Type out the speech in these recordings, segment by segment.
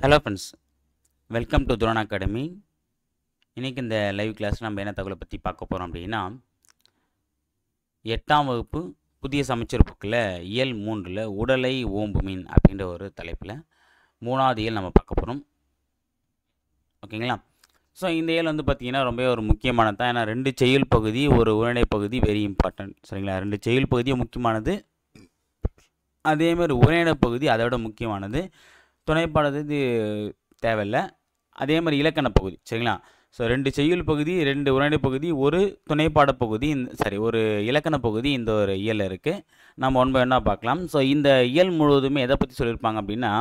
Hello friends, welcome to drone academy. இன்றைக்கி இந்த live class நம்ம என்ன தகவலை பற்றி பார்க்க போகிறோம் அப்படின்னா, 8ஆம் வகுப்பு புதிய சமச்சீர் புக்கில் இயல் 3ல் உடலை ஓம்புமின் அப்படின்ற ஒரு தலைப்பில் 3வது இயல் நம்ம பார்க்க போகிறோம். ஓகேங்களா? ஸோ இந்த இயல் வந்து பார்த்திங்கன்னா ரொம்ப ஒரு முக்கியமானது தான். ஏன்னா 2 செய்யுள் பகுதி, ஒரு உரைநடை பகுதி வெரி இம்பார்ட்டன்ட். சரிங்களா? 2 செய்யுள் பகுதியும் முக்கியமானது, அதேமாதிரி உரைநடை பகுதி அதை விட முக்கியமானது. துணைப்பாடது இது தேவையில்லை. அதே மாதிரி இலக்கண பகுதி. சரிங்களா? ஸோ 2 செய்யுள் பகுதி, 2 உரைநடை பகுதி, ஒரு துணைப்பாட பகுதி, ஒரு இலக்கண பகுதி இந்த ஒரு இயல் இருக்குது. நம்ம ஒன் பை ஒன்னாக பார்க்கலாம். ஸோ இந்த இயல் முழுவதுமே எதை பற்றி சொல்லியிருப்பாங்க அப்படின்னா,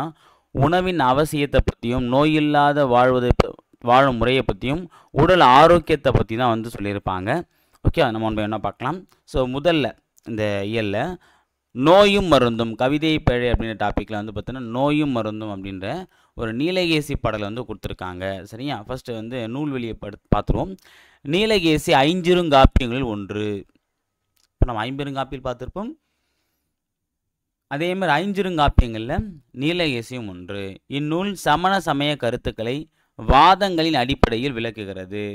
உணவின் அவசியத்தை பற்றியும், நோயில்லாத வாழும் முறையை பற்றியும், உடல் ஆரோக்கியத்தை பற்றி தான் வந்து சொல்லியிருப்பாங்க. ஓகே, நம்ம ஒன் பை ஒன்னாக பார்க்கலாம். ஸோ முதல்ல இந்த இயலில் நோயும் மருந்தும், கவிதை பேழை அப்படின்ற டாப்பிக்கில் வந்து பார்த்தீங்கன்னா நோயும் மருந்தும் அப்படின்ற ஒரு நீலகேசி பாடலை வந்து கொடுத்துருக்காங்க. சரியா? ஃபஸ்ட்டு வந்து நூல்வெளியை பார்த்துருவோம். நீலகேசி ஐஞ்சிறுங்காப்பியங்களில் ஒன்று. இப்போ நம்ம ஐம்பெருங்காப்பியில் பார்த்துருப்போம். அதேமாதிரி ஐஞ்சிறுங்காப்பியங்களில் நீலகேசியும் ஒன்று. இந்நூல் சமண சமய கருத்துக்களை வாதங்களின் அடிப்படையில் விளக்குகிறது.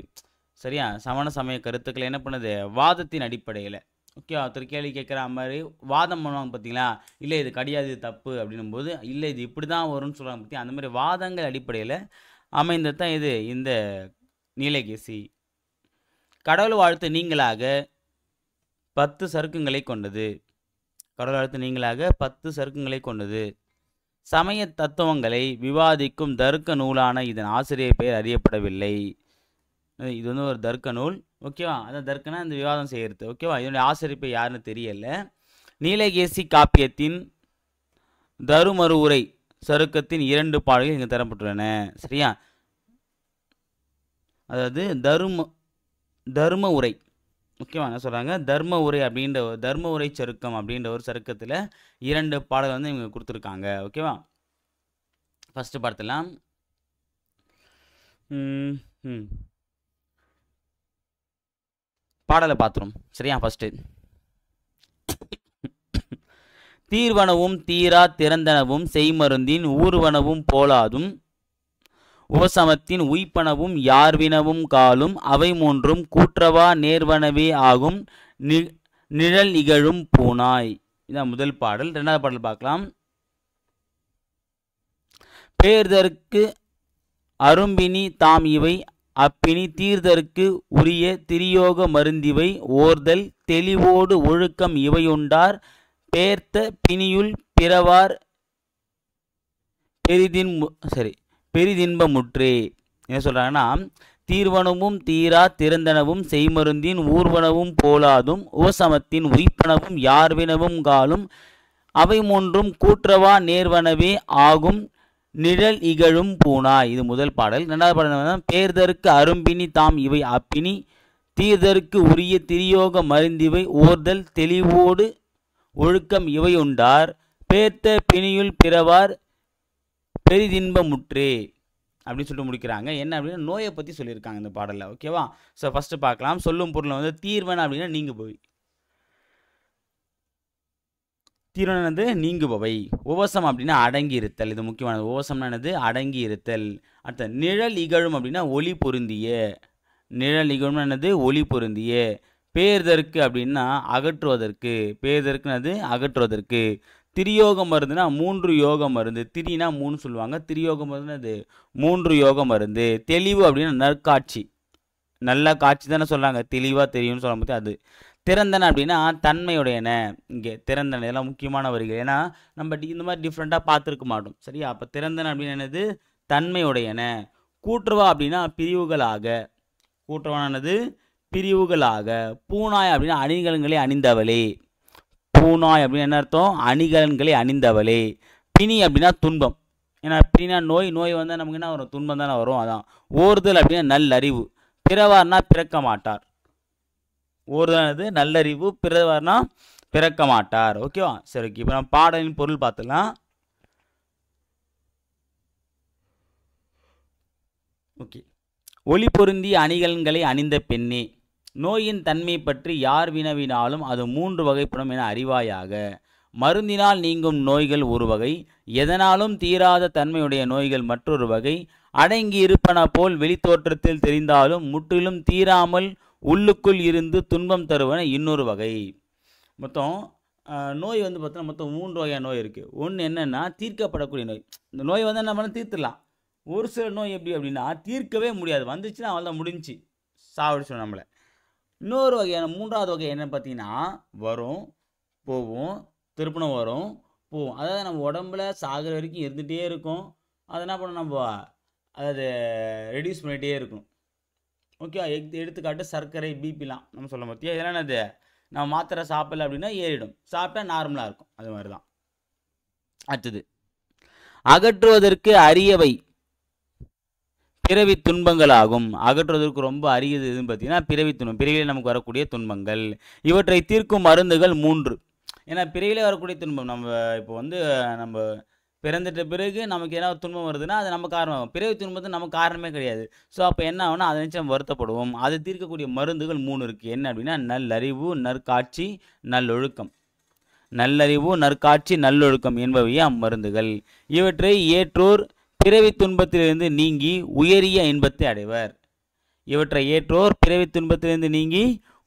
சரியா? சமண சமய கருத்துக்களை என்ன பண்ணுது? வாதத்தின் அடிப்படையில். ஓகே, ஒருத்தர் கேள்வி கேட்குற மாதிரி வாதம் பண்ணுவாங்க பார்த்தீங்களா? இல்லை இது கிடையாது, இது தப்பு அப்படின்னும் போது, இல்லை இது இப்படி தான் வரும்னு சொல்லுவாங்க பற்றி, அந்த மாதிரி வாதங்கள் அடிப்படையில் அமைந்தது தான் இது இந்த நீலகேசி. கடவுள் வாழ்த்து நீங்களாக 10 சருக்கங்களை கொண்டது. கடவுள் வாழ்த்து நீங்களாக 10 சருக்கங்களை கொண்டது. சமய தத்துவங்களை விவாதிக்கும் தர்க்க நூலான இதன் ஆசிரியர் பெயர் அறியப்படவில்லை. இது வந்து ஒரு தர்க்க நூல். ஓகேவா? அதான் தர்க்கனா இந்த விவாதம் செய்கிறது. ஓகேவா? இதனுடைய ஆசிரியர் பெயர் யாருன்னு தெரியல. நீலகேசி காப்பியத்தின் தருமரு உரை சருக்கத்தின் 2 பாடல்கள் இங்கே தரப்பட்டுள்ளன. சரியா? அதாவது தர்ம உரை. ஓகேவா? என்ன சொல்கிறாங்க? தர்ம உரை அப்படின்ற தர்ம உரை சருக்கம் அப்படின்ற ஒரு சருக்கத்தில் 2 பாடல் வந்து இவங்க கொடுத்துருக்காங்க. ஓகேவா? ஃபஸ்ட்டு பார்த்துலாம். பாடலை பார்த்துரும். சரியா? ஃபஸ்ட்டு தீர்வனவும் தீரா திறந்தனவும் செய்மருந்தின் ஊர்வனவும் போலாதும் உபசமத்தின் உய்ப்பனவும் யார்வினவும் காலும் அவை மூன்றும் கூற்றவா நேர்வனவே ஆகும் நிழல் இகழும் பூனாய். இதான் முதல் பாடல். 2வது பாடல் பார்க்கலாம். பேர்தற்கு அரும்பினி தாம் இவை அப்பினி தீர்தற்கு உரிய திரியோக மருந்திவை ஓர்தல் தெளிவோடு ஒழுக்கம் இவையுண்டார் பேர்த்த பிணியுள் பிறவார் பெரிதின்பமுற்றே. என்ன சொல்கிறாங்கன்னா, தீர்வனவும் தீரா திறந்தனவும் செய்மருந்தின் ஊர்வனவும் போலாதும் உபசமத்தின் உய்ப்பனவும் யார்வினவும் காலும் அவை மூன்றும் கூற்றவா நேர்வனவே ஆகும் நிழல் இகழும் பூனாய். இது முதல் பாடல். 2வது பாடல் பேர்தற்கு அரும்பினி தாம் இவை அப்பினி தீர்தற்கு உரிய திரியோக மருந்திவை ஓர்தல் தெளிவோடு ஒழுக்கம் இவையுண்டார் பேர்த்த பிணியுள் பிறவார் பெரிதின்பமுற்றே அப்படின்னு சொல்லிட்டு முடிக்கிறாங்க. என்ன அப்படின்னா, நோயை பற்றி சொல்லியிருக்காங்க இந்த பாடலில். ஓகேவா? ஸோ ஃபஸ்ட்டு பார்க்கலாம். சொல்லும் பொருள் வந்து தீர்வன் அப்படின்னா நீங்குபவை. தீர்வன் வந்து நீங்குபவை. உபசம் அப்படின்னா அடங்கி இருத்தல். இது முக்கியமானது. உபசம்னா என்னது? அடங்கி இருத்தல். அடுத்த நிழல் இகழும் அப்படின்னா ஒளி பொருந்திய. நிழல் இகழும் என்னது? ஒளி பொருந்திய. பேர்தற்கு அப்படின்னா அகற்றுவதற்கு. பேர்தற்குனது அகற்றுவதற்கு. திரியோக மருந்துனா 3 யோக மருந்து. திரினா 3 சொல்லுவாங்க. திரியோக மருந்துனா அது 3 யோக மருந்து. தெளிவு அப்படின்னா நற்காட்சி. நல்ல காட்சி தானே சொல்கிறாங்க. தெளிவாக தெரியும்னு சொல்ல போது அது. திறந்தன அப்படின்னா தன்மையுடையன. இங்கே திறந்தன இதெல்லாம் முக்கியமான வரிகள். ஏன்னா நம்ம இந்த மாதிரி டிஃப்ரெண்ட்டாக பார்த்துருக்க மாட்டோம். சரியா? அப்போ திறந்தன அப்படின்னு என்னது? தன்மையுடையன. கூற்றுவா அப்படின்னா பிரிவுகளாக. கூற்றுவானது பிரிவுகளாக. பூனாய் அப்படின்னா அணிகலன்களை அணிந்தவளே. பூனாய் அப்படின்னு என்ன அர்த்தம்? அணிகலன்களை அணிந்தவளே. பிணி அப்படின்னா துன்பம். ஏன்னா பிணினா நோய். நோய் வந்தால் நமக்கு என்ன வரும்? துன்பம் தானே வரும். அதான். ஓர்தல் அப்படின்னா நல்லறிவு. பிறவார்னா பிறக்க மாட்டார். ஓர்தலானது நல்லறிவு. பிறவார்னா பிறக்க மாட்டார். ஓகேவா? சரி, ஓகே. இப்போ நம்ம பாடலின் பொருள் பார்த்துக்கலாம். ஓகே. ஒளி பொருந்திய அணிகலன்களை அணிந்த பெண்ணே, நோயின் தன்மை பற்றி யார் வினவினாலும் அது 3 வகைப்படும் என அறிவாயாக. மருந்தினால் நீங்கும் நோய்கள் ஒரு வகை, எதனாலும் தீராத தன்மையுடைய நோய்கள் மற்றொரு வகை, அடங்கி இருப்பன போல் வெளித்தோற்றத்தில் தெரிந்தாலும் முற்றிலும் தீராமல் உள்ளுக்குள் இருந்து துன்பம் தருவன இன்னொரு வகை. மொத்தம் நோய் வந்து பார்த்தோன்னா மொத்தம் 3 வகையான நோய் இருக்குது. ஒன்று என்னென்னா தீர்க்கப்படக்கூடிய நோய். இந்த நோய் வந்து நம்ம தீர்த்துடலாம். ஒரு சில நோய் எப்படி அப்படின்னா தீர்க்கவே முடியாது, வந்துச்சுன்னா அவள் தான் முடிஞ்சு சாவடிச்சோம் நம்மளை. இன்னொரு வகையான 3வது வகை என்னன்னு பார்த்தீங்கன்னா வரும் போகும், திருப்பணம் வரும் போகும். அதாவது நம்ம உடம்புல சாகிற வரைக்கும் இருந்துகிட்டே இருக்கும். அதை என்ன பண்ணணும் நம்ம, அதாவது ரெடியூஸ் பண்ணிகிட்டே இருக்கணும். ஓகே, எடுத்துக்காட்டு சர்க்கரை, பிபிலாம் நம்ம சொல்ல பார்த்தியா, இதெல்லாம் என்னது, நம்ம மாத்திரை சாப்பிடல அப்படின்னா ஏறிடும், சாப்பிட்டா நார்மலாக இருக்கும். அது மாதிரி தான். அடுத்தது அகற்றுவதற்கு அரியவை பிறவி துன்பங்கள் ஆகும். அகற்றுவதற்கு ரொம்ப அரியது எதுன்னு பார்த்தீங்கன்னா பிறவி துன்பம். பிறவியில் நமக்கு வரக்கூடிய துன்பங்கள், இவற்றை தீர்க்கும் மருந்துகள் 3. ஏன்னா பிறவிலே வரக்கூடிய துன்பம், நம்ம இப்போ வந்து நம்ம பிறந்துட்ட பிறகு நமக்கு ஏதாவது துன்பம் வருதுன்னா அது நம்ம காரணம். பிறவி துன்பத்து நம்ம காரணமே கிடையாது. ஸோ அப்போ என்ன ஆகுனா அதை நினச்சி நம்ம வருத்தப்படுவோம். அது தீர்க்கக்கூடிய மருந்துகள் 3 இருக்குது. என்ன அப்படின்னா நல்லறிவு, நற்காட்சி, நல்லொழுக்கம். நல்லறிவு, நற்காட்சி, நல்லொழுக்கம் என்பவையே அம்மருந்துகள். இவற்றை ஏற்றோர் பிறவி துன்பத்திலிருந்து நீங்கி உயரிய இன்பத்தை அடைவர். இவற்றை ஏற்றோர் பிறவி துன்பத்திலிருந்து நீங்கி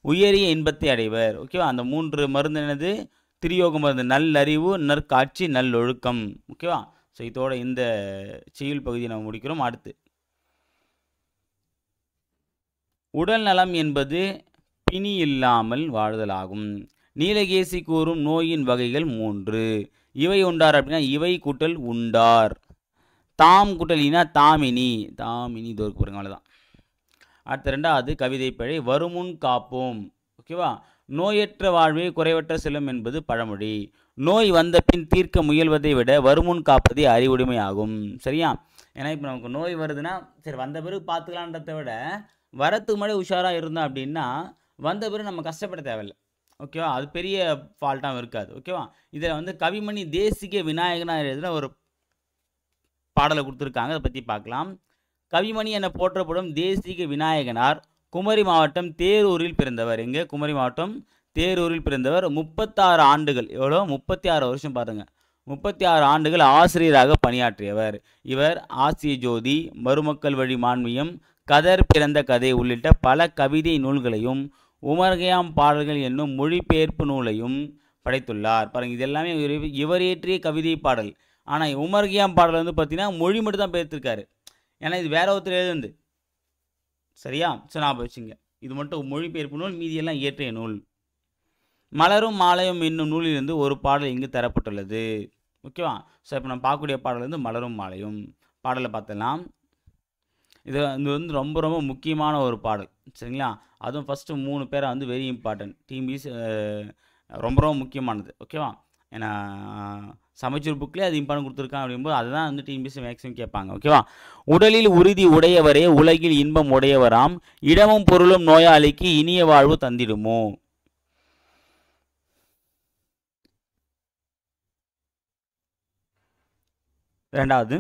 உயரிய இன்பத்தை அடைவர். ஓகேவா? அந்த 3 மருந்து என்னது, திரியோக மருந்து, நல்லறிவு, நற்காட்சி, நல்லொழுக்கம். ஓகேவா? ஸோ இதோட இந்த செய்யுள் பகுதியை நம்ம முடிக்கிறோம். அடுத்து உடல் நலம் என்பது பிணி இல்லாமல் வாழ்தலாகும். நீலகேசி கூறும் நோயின் வகைகள் 3. இவை உண்டார் அப்படின்னா இவை கூட்டல் உண்டார், தாம் கூட்டலினா தாமினி, தாமினி தோற்கு பாருங்க, அவ்வளோதான். அடுத்த 2வது கவிதை பிழை, வருமுன் காப்போம். ஓகேவா? நோயற்ற வாழ்வே குறைவற்ற செல்லும் என்பது பழமொழி. நோய் வந்த பின் தீர்க்க முயல்வதை விட வருமுன் காப்பதே அறிவுடைமை ஆகும். சரியா? ஏன்னா இப்போ நமக்கு நோய் வருதுன்னா சரி வந்த பிறகு பார்த்துக்கலான்றதை விட வரத்துக்கு முன்னாடி உஷாராக இருந்தோம் அப்படின்னா வந்த பிறகு நம்ம கஷ்டப்பட தேவையில்லை. ஓகேவா? அது பெரிய ஃபால்ட்டாகவும் இருக்காது. ஓகேவா? இதில் வந்து கவிமணி தேசிக விநாயகனார் எழுதின ஒரு பாடலை கொடுத்துருக்காங்க, அதை பற்றி பார்க்கலாம். கவிமணி என போற்றப்படும் தேசிக விநாயகனார் குமரி மாவட்டம் தேரூரில் பிறந்தவர். எங்கே? குமரி மாவட்டம் தேரூரில் பிறந்தவர். 36 ஆண்டுகள், எவ்வளோ, 36 வருஷம் பாருங்க, 36 ஆண்டுகள் ஆசிரியராக பணியாற்றியவர். இவர் ஆசிய ஜோதி, மருமக்கள் வழி மான்மியம், கதர் பிறந்த கதை உள்ளிட்ட பல கவிதை நூல்களையும் உமர்கயாம் பாடல்கள் என்னும் மொழிபெயர்ப்பு நூலையும் படைத்துள்ளார். பாருங்க, இது எல்லாமே இவர் இயற்றிய கவிதை பாடல். ஆனால் உமர்கயாம் பாடல் வந்து பார்த்தீங்கன்னா மொழி மட்டும் தான் பெயர்த்திருக்காரு. ஏன்னா இது வேற ஒருத்தர் எழுதுந்து. சரியா? ஸோ ஞாபகம் வச்சுங்க, இது மட்டும் மொழிபெயர்ப்பு நூல், மீதியெல்லாம் இயற்றிய நூல். மலரும் மாலையும் என்னும் நூலிலிருந்து ஒரு பாடல் இங்கு தரப்பட்டுள்ளது. ஓகேவா? ஸோ இப்போ நம்ம பார்க்கக்கூடிய பாடல் வந்து மலரும் மாலையும் பாடலை பார்த்தலாம். இது வந்து ரொம்ப ரொம்ப முக்கியமான ஒரு பாடல். சரிங்களா? அதுவும் ஃபஸ்ட்டு 3 பேரை வந்து வெரி இம்பார்ட்டன்ட். டிஎன்பிஎஸ்சி ரொம்ப ரொம்ப முக்கியமானது. ஓகேவா? ஏன்னா சமைச்சூர் புக்லேயே அது இம்பார்ட்டன் கொடுத்துருக்காங்க அப்படிங்கும்போது அதுதான் வந்து டிஎன்பிஎஸ்சி மேக்ஸிமம் கேட்பாங்க. ஓகேவா? உடலில் உறுதி உடையவரே உலகில் இன்பம் உடையவராம், இடமும் பொருளும் நோயாளிக்கு இனிய வாழ்வு தந்திடுமோ. இரண்டாவது,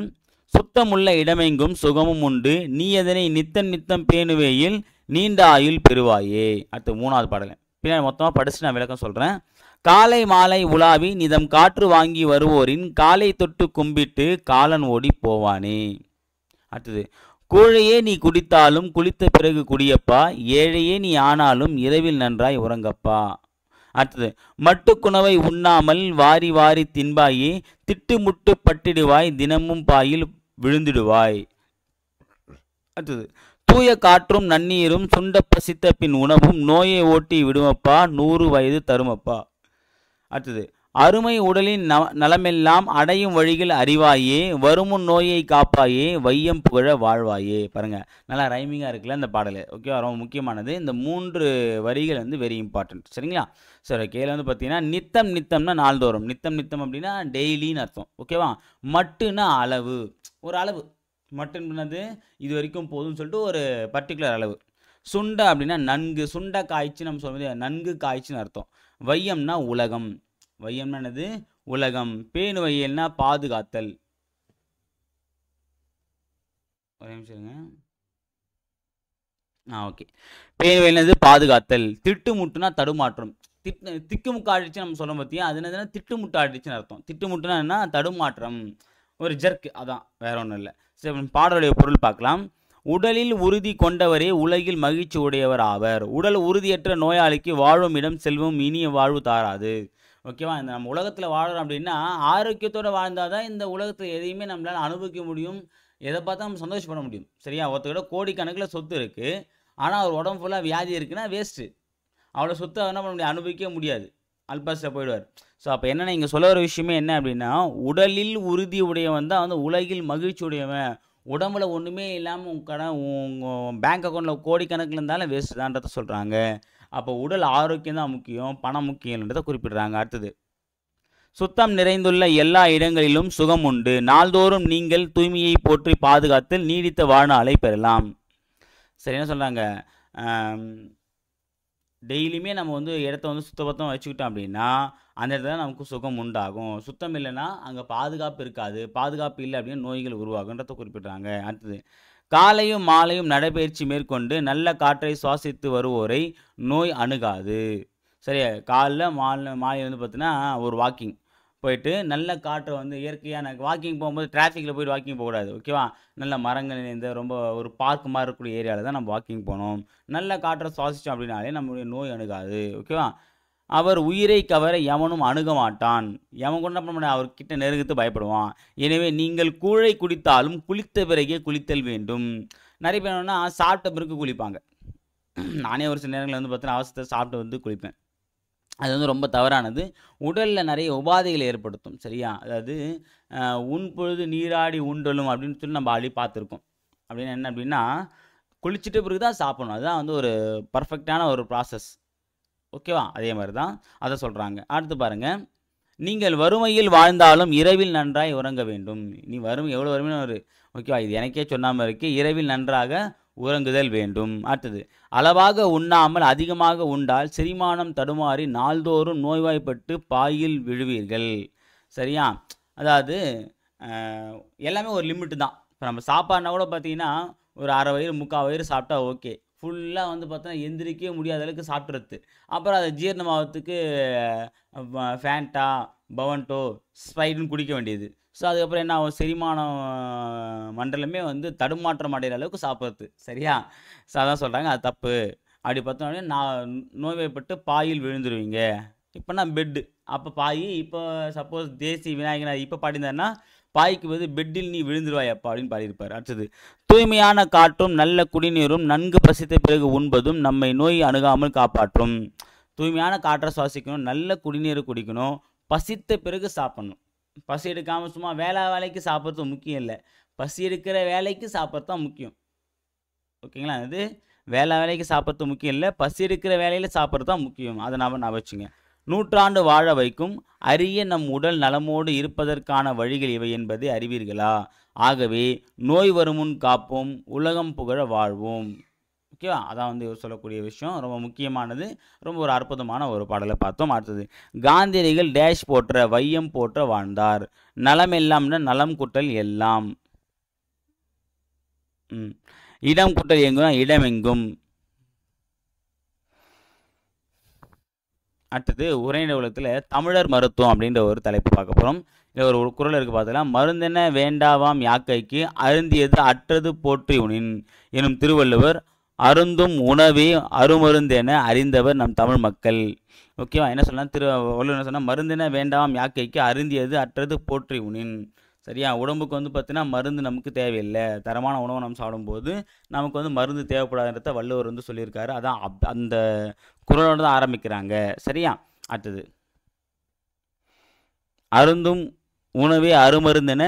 சுத்தமுள்ள இடமெங்கும் சுகமும் உண்டு, நீ எதனை நித்தம் நித்தம் பேணுவேயில் நீண்ட ஆயுள் பெறுவாயே. அடுத்து 3வது பாடல். பின்னாடி மொத்தமாக படிச்சு நான் விளக்கம் சொல்கிறேன். காலை மாலை உலாவி நிதம் காற்று வாங்கி வருவோரின் காலை தொட்டு கும்பிட்டு காலன் ஓடி போவானே. அடுத்தது, கோழையே நீ குடித்தாலும் குளித்த பிறகு குடியப்பா, ஏழையே நீ ஆனாலும் இரவில் நன்றாய் உறங்கப்பா. அடுத்தது, மட்டுக்குணவை உண்ணாமல் வாரி வாரி தின்பாயே, திட்டு முட்டு பட்டிடுவாய் தினமும் பாயில் விழுந்திடுவாய். அடுத்தது, தூய காற்றும் நன்னீரும் சுண்ட பசித்த பின் உணவும் நோயை ஓட்டி விடுமப்பா 100 வயது தருமப்பா. அடுத்தது, அருமை உடலின் நலமெல்லாம் அடையும் வழிகள் அறிவாயே, வருமுன் நோயை காப்பாயே, வையம் புகழ வாழ்வாயே. பாருங்க, நல்லா ரைமிங்காக இருக்குல்ல இந்த பாடல். ஓகேவா? ரொம்ப முக்கியமானது. இந்த 3 வரிகள் வந்து வெரி இம்பார்ட்டன்ட். சரிங்களா? சரி, கீழே வந்து பார்த்தீங்கன்னா நித்தம் நித்தம்னா நாள்தோறும், நித்தம் நித்தம் அப்படின்னா டெய்லின்னு அர்த்தம். ஓகேவா? மட்டுன்னா அளவு, ஒரு அளவு. மட்டுன்றது இது வரைக்கும் போதும்னு சொல்லிட்டு ஒரு பர்டிகுலர் அளவு. சுண்ட அப்படின்னா நன்கு, சுண்ட காய்ச்சி நம்ம சொல்வது நன்கு காய்ச்சின்னு அர்த்தம். வையம்னா உலகம், வையம்னா என்னது, உலகம். பேணு வையல்னா பாதுகாத்தல். ஒரே நிமிஷம் இருங்க. ஓகே, பேணு வையல்னது பாதுகாத்தல். திட்டு முட்டுனா தடுமாற்றம். திக்குமுக்கு ஆடிடுச்சு நம்ம சொல்ல பார்த்தியா, அது என்னதுன்னா திட்டுமுட்டு ஆடிடுச்சுன்னு அர்த்தம். திட்டுமுட்டுனா என்ன, தடுமாற்றம், ஒரு ஜர்க்கு, அதான் வேற ஒன்றும் இல்லை. சரி, பாடலுடைய பொருள் பார்க்கலாம். உடலில் உறுதி கொண்டவரே உலகில் மகிழ்ச்சி உடையவர் ஆவர். உடல் உறுதியற்ற நோயாளிக்கு வாழும் இடம் செல்வம் இனிய வாழ்வு தாராது. ஓகேவா, இந்த நம்ம உலகத்தில் வாழறோம் அப்படின்னா ஆரோக்கியத்தோடு வாழ்ந்தால் தான் இந்த உலகத்தில் எதையுமே நம்மளால் அனுபவிக்க முடியும், எதை பார்த்தா நம்ம சந்தோஷப்பட முடியும். சரியா, ஒருத்தரோட கோடிக்கணக்கில் சொத்து இருக்குது, ஆனால் அவர் உடம்பு ஃபுல்லாக வியாதி இருக்குன்னா வேஸ்ட்டு. அவ்வளோ சொத்தை என்ன பண்ண முடியாது, அனுபவிக்க முடியாது, அல்பாஸில் போயிடுவார். ஸோ அப்போ என்னென்ன இங்கே சொல்ல வர விஷயமே என்ன அப்படின்னா, உடலில் உறுதி உடையவன் தான் வந்து உலகில் மகிழ்ச்சி உடையவன். உடம்புல ஒன்றுமே இல்லாமல் உங்கள் பேங்க் அக்கௌண்ட்டில் கோடிக்கணக்கில் இருந்தாலும் வேஸ்ட்டு தான்றதை சொல்கிறாங்க. அப்போ உடல் ஆரோக்கியம் தான் முக்கியம், பணம் முக்கியன்றதை குறிப்பிடுறாங்க. அடுத்தது, சுத்தம் நிறைந்துள்ள எல்லா இடங்களிலும் சுகம் உண்டு. நாள்தோறும் நீங்கள் தூய்மையை போற்றி பாதுகாத்தில் நீடித்த வாழ்நாளை பெறலாம். சரி, என்ன சொல்கிறாங்க, டெய்லியுமே நம்ம வந்து இடத்த வந்து சுத்தபத்தமாக வச்சுக்கிட்டோம் அப்படின்னா அந்த இடத்துல நமக்கு சுகம் உண்டாகும். சுத்தம் இல்லைன்னா அங்கே பாதுகாப்பு இருக்காது, பாதுகாப்பு இல்லை அப்படின்னு நோய்கள் உருவாகுன்றதை குறிப்பிட்றாங்க. அடுத்தது, காலையும் மாலையும் நடைபயிற்சி மேற்கொண்டு நல்ல காற்றை சுவாசித்து வருவோரை நோய் அணுகாது. சரி, காலைல மாலை வந்து பார்த்தீங்கன்னா ஒரு வாக்கிங் போயிட்டு நல்ல காற்றை வந்து இயற்கையான வாக்கிங் போகும்போது டிராஃபிக்கில் போயிட்டு வாக்கிங் போகக்கூடாது. ஓகேவா, நல்ல மரங்கள் நிறைந்த ரொம்ப ஒரு பார்க் மாதிரி இருக்கக்கூடிய ஏரியாவில் தான் நம்ம வாக்கிங் போகணும். நல்ல காற்றை சுவாசித்தோம் அப்படின்னாலே நம்மளுடைய நோய் அணுகாது. ஓகேவா, அவர் உயிரை கவர எவனும் அணுக மாட்டான். எவன் கொண்ட பண்ண அவர்கிட்ட நெருங்கத்து பயப்படுவான். எனவே நீங்கள் கூழை குடித்தாலும் குளித்த பிறகே குளித்தல் வேண்டும். நிறைய பேர் என்னன்னா சாப்பிட்ட பிறகு குளிப்பாங்க. நானே ஒரு சில நேரங்களில் வந்து பார்த்தீங்கன்னா அவசரத்தை சாப்பிட்டு வந்து குளிப்பேன். அது வந்து ரொம்ப தவறானது. உடலில் நிறைய உபாதைகளை ஏற்படுத்தும். சரியா, அதாவது உண்பொழுது நீராடி உண்டலும் அப்படின்னு சொல்லி நம்ம ஆல்ரெடி பார்த்துருக்கோம். அப்படின்னு என்ன அப்படின்னா குளிச்சுட்டு பிறகு தான் சாப்பிடணும். அதுதான் வந்து ஒரு பர்ஃபெக்டான ஒரு ப்ராசஸ். ஓகேவா, அதே மாதிரி தான் அதை சொல்கிறாங்க. அடுத்து பாருங்கள், நீங்கள் வறுமையில் வாழ்ந்தாலும் இரவில் நன்றாய் உறங்க வேண்டும். நீ வறுமை எவ்வளோ வறுமையான ஒரு ஓகேவா, இது எனக்கே சொன்னாமல் இருக்கு, இரவில் நன்றாக உறங்குதல் வேண்டும். அடுத்தது, அளவாக உண்ணாமல் அதிகமாக உண்டால் செரிமானம் தடுமாறி நாள்தோறும் நோய்வாய்ப்பட்டு பாயில் விழுவீர்கள். சரியா, அதாவது எல்லாமே ஒரு லிமிட்டு தான். இப்போ நம்ம சாப்பாடுனா கூட பார்த்தீங்கன்னா ஒரு அரை வயிறு முக்கால் வயிறு சாப்பிட்டா ஓகே, ஃபுல்லாக வந்து பார்த்தோன்னா எந்திரிக்கவே முடியாத அளவுக்கு சாப்பிட்றது. அப்புறம் அதை ஜீரணமாகறதுக்கு ஃபேண்டா, பவன்டோ, ஸ்ப்ரைட்னு குடிக்க வேண்டியது. ஸோ அதுக்கப்புறம் என்ன ஆகும், செரிமானம் மண்டலமே வந்து தடுமாற்றம் அடைகிற அளவுக்கு சாப்பிட்றது. சரியா, ஸோ அதான் சொல்கிறாங்க, அது தப்பு. அப்படி பார்த்தோன்னே நான் நோய்வாய்ப்பட்டு பாயில் விழுந்துருவீங்க. இப்போனா பெட்டு, அப்போ பாய், இப்போ சப்போஸ் தேசி விநாயகனார் இப்போ பாடினார்னா பாய்க்கு வந்து பெட்டில் நீ விழுந்துருவாயப்பா அப்படின்னு பாடியிருப்பார். அடுத்தது, தூய்மையான காற்றும் நல்ல குடிநீரும் நன்கு பசித்த பிறகு உண்பதும் நம்மை நோய் அணுகாமல் காப்பாற்றும். தூய்மையான காற்றை சுவாசிக்கணும், நல்ல குடிநீரை குடிக்கணும், பசித்த பிறகு சாப்பிடணும். பசி எடுக்காமல் சும்மா வேலைக்கு சாப்பிட்றது முக்கியம் இல்லை, பசி எடுக்கிற வேலைக்கு சாப்பிட்றது தான் முக்கியம். ஓகேங்களா, அது வேலைக்கு சாப்பிட்றது முக்கியம் இல்லை, பசி எடுக்கிற வேலையில் சாப்பிட்றது தான் முக்கியம். அதை நான் வச்சுங்க. நூற்றாண்டு வாழ வைக்கும் அரிய நம் உடல் நலமோடு இருப்பதற்கான வழிகள் இவை என்பதை அறிவீர்களா? ஆகவே நோய் வருமுன் காப்போம், உலகம் புகழ வாழ்வோம். ஓகேவா, அதான் வந்து சொல்லக்கூடிய விஷயம், ரொம்ப முக்கியமானது, ரொம்ப ஒரு அற்புதமான ஒரு பாடலை பார்த்தோம். அடுத்தது, காந்தியடிகள் டேஷ் போற்ற வையம் போற்ற வாழ்ந்தார். நலம் எல்லாம்னா நலம் குட்டல் எல்லாம். இடம் குட்டல் எங்கும்னா இடமெங்கும். அடுத்தது, உரைநடை உலகத்தில் தமிழர் மருத்துவம் அப்படின்ற ஒரு தலைப்பு பார்க்க போகிறோம். இதில் ஒரு குறள் இருக்குது பார்த்தலாம். மருந்தென வேண்டாவாம் யாக்கைக்கு அருந்தியது அற்றது போற்றி உணின் எனும் திருவள்ளுவர் அருந்தும் உணவே அருமருந்தென அறிந்தவர் நம் தமிழ் மக்கள். ஓகேவா, என்ன சொல்லலாம், வள்ளுவர் என்ன சொன்னால், மருந்தென வேண்டாம் யாக்கைக்கு அருந்தியது அற்றது போற்றி உணின். சரியா, உடம்புக்கு வந்து பார்த்தீங்கன்னா மருந்து நமக்கு தேவையில்லை, தரமான உணவை நம்ம சாப்பிடும்போது நமக்கு வந்து மருந்து தேவைப்படாதுன்றத வள்ளுவர் வந்து சொல்லியிருக்காரு. அதான் அந்த குறளோடு தான் ஆரம்பிக்கிறாங்க. சரியா, அடுத்தது, அருந்தும் உணவே அருமருந்தென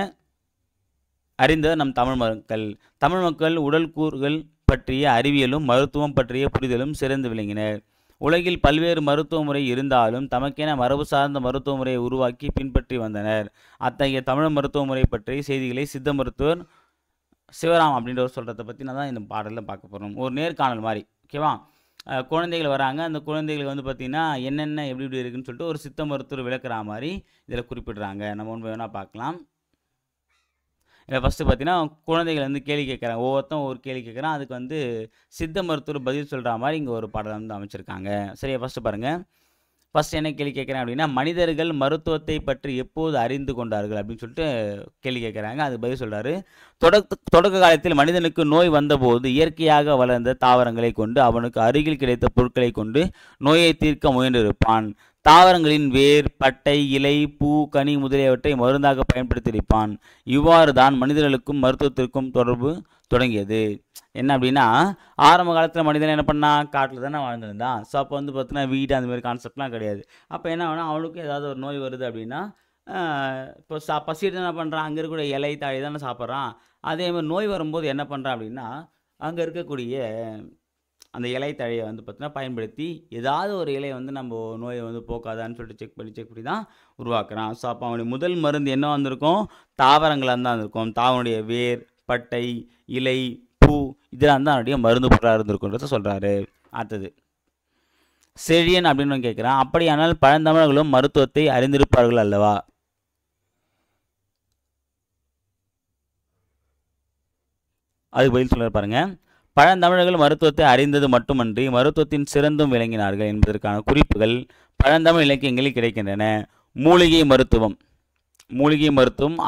அறிந்த நம் தமிழ் மக்கள். தமிழ் மக்கள் உடல் கூறுகள் பற்றிய அறிவியலும் மருத்துவம் பற்றிய புரிதலும் சிறந்து விளங்கினர். உலகில் பல்வேறு மருத்துவ முறை இருந்தாலும் தமக்கென மரபு சார்ந்த மருத்துவ முறையை உருவாக்கி பின்பற்றி வந்தனர். அத்தகைய தமிழ் மருத்துவ முறை பற்றிய செய்திகளை சித்த மருத்துவர் சிவராம் அப்படின்றவர் சொல்கிறத பற்றி நான் தான் இந்த பாடலில் பார்க்க போகிறோம். ஒரு நேர்காணல் மாதிரி. ஓகேவா, குழந்தைகள் வராங்க, அந்த குழந்தைகளுக்கு வந்து பார்த்திங்கன்னா என்னென்ன எப்படி எப்படி இருக்குன்னு சொல்லிட்டு ஒரு சித்த மருத்துவர் விளக்குற மாதிரி இதில் குறிப்பிடுறாங்க. நம்ம ஒன்று வேணால் பார்க்கலாம். இதில் ஃபஸ்ட்டு பார்த்தீங்கன்னா குழந்தைகள் வந்து கேள்வி கேட்குறாங்க, ஒவ்வொருத்தரும் ஒரு கேள்வி கேட்குறான், அதுக்கு வந்து சித்த மருத்துவர் பதில் சொல்கிற மாதிரி இங்கே ஒரு பாடலை வந்து அமைச்சிருக்காங்க. சரியா, ஃபஸ்ட்டு பாருங்கள். ஃபர்ஸ்ட் என்ன கேள்வி கேட்குறேன் அப்படின்னா, மனிதர்கள் மருத்துவத்தை பற்றி எப்போது அறிந்து கொண்டார்கள் அப்படின்னு சொல்லிட்டு கேள்வி கேட்குறாங்க. அது பதில் சொல்கிறாரு, தொடக்க காலத்தில் மனிதனுக்கு நோய் வந்தபோது இயற்கையாக வளர்ந்த தாவரங்களை கொண்டு அவனுக்கு அருகில் கிடைத்த பொருட்களை கொண்டு நோயை தீர்க்க முயன்றிருப்பான். தாவரங்களின் வேர், பட்டை, இலை, பூ, கனி முதலியவற்றை மருந்தாக பயன்படுத்தியிருப்பான். இவ்வாறு தான் மனிதர்களுக்கும் மருத்துவத்திற்கும் தொடர்பு தொடங்கியது. என்ன அப்படின்னா, ஆரம்ப காலத்தில் மனிதன் என்ன பண்ணால் காட்டில் தானே வாழ்ந்துருந்தான். ஸோ அப்போ வந்து பார்த்தீங்கன்னா வீடு அந்த மாதிரி கான்செப்ட்லாம் கிடையாது. அப்போ என்ன ஆகுனா, அவனுக்கும் ஏதாவது ஒரு நோய் வருது அப்படின்னா, இப்போ பசி எடுத்து என்ன பண்ணுறான், அங்கே இருக்கக்கூடிய இலை தாழி தானே சாப்பிட்றான். அதே மாதிரி நோய் வரும்போது என்ன பண்ணுறான் அப்படின்னா, அங்கே இருக்கக்கூடிய அந்த இலை தழையை வந்து பார்த்தீங்கன்னா பயன்படுத்தி ஏதாவது ஒரு இலையை வந்து நம்ம நோயை வந்து போக்காதான்னு சொல்லிட்டு செக் பண்ணி தான் உருவாக்குறான். ஸோ அப்போ அவனுடைய முதல் மருந்து என்ன வந்திருக்கும், தாவரங்களாக தான் இருந்திருக்கும். தாவனுடைய வேர், பட்டை, இலை, பூ இதெல்லாம் தான் அவனுடைய மருந்து பொருளாக இருந்திருக்குன்றத சொல்கிறாரு. அடுத்தது செழியன் அப்படின்னு கேட்குறான், அப்படியானால் பழந்தமிழர்களும் மருத்துவத்தை அறிந்திருப்பார்கள் அல்லவா? அதுக்கு பதில் சொல்ல பாருங்க. பழந்தமிழர்கள் மருத்துவத்தை அறிந்தது மட்டுமன்றி மருத்துவத்தின் சிறந்தும் விளங்கினார்கள் என்பதற்கான குறிப்புகள் பழந்தமிழ் இலக்கியங்களில் கிடைக்கின்றன. மூலிகை மருத்துவம்,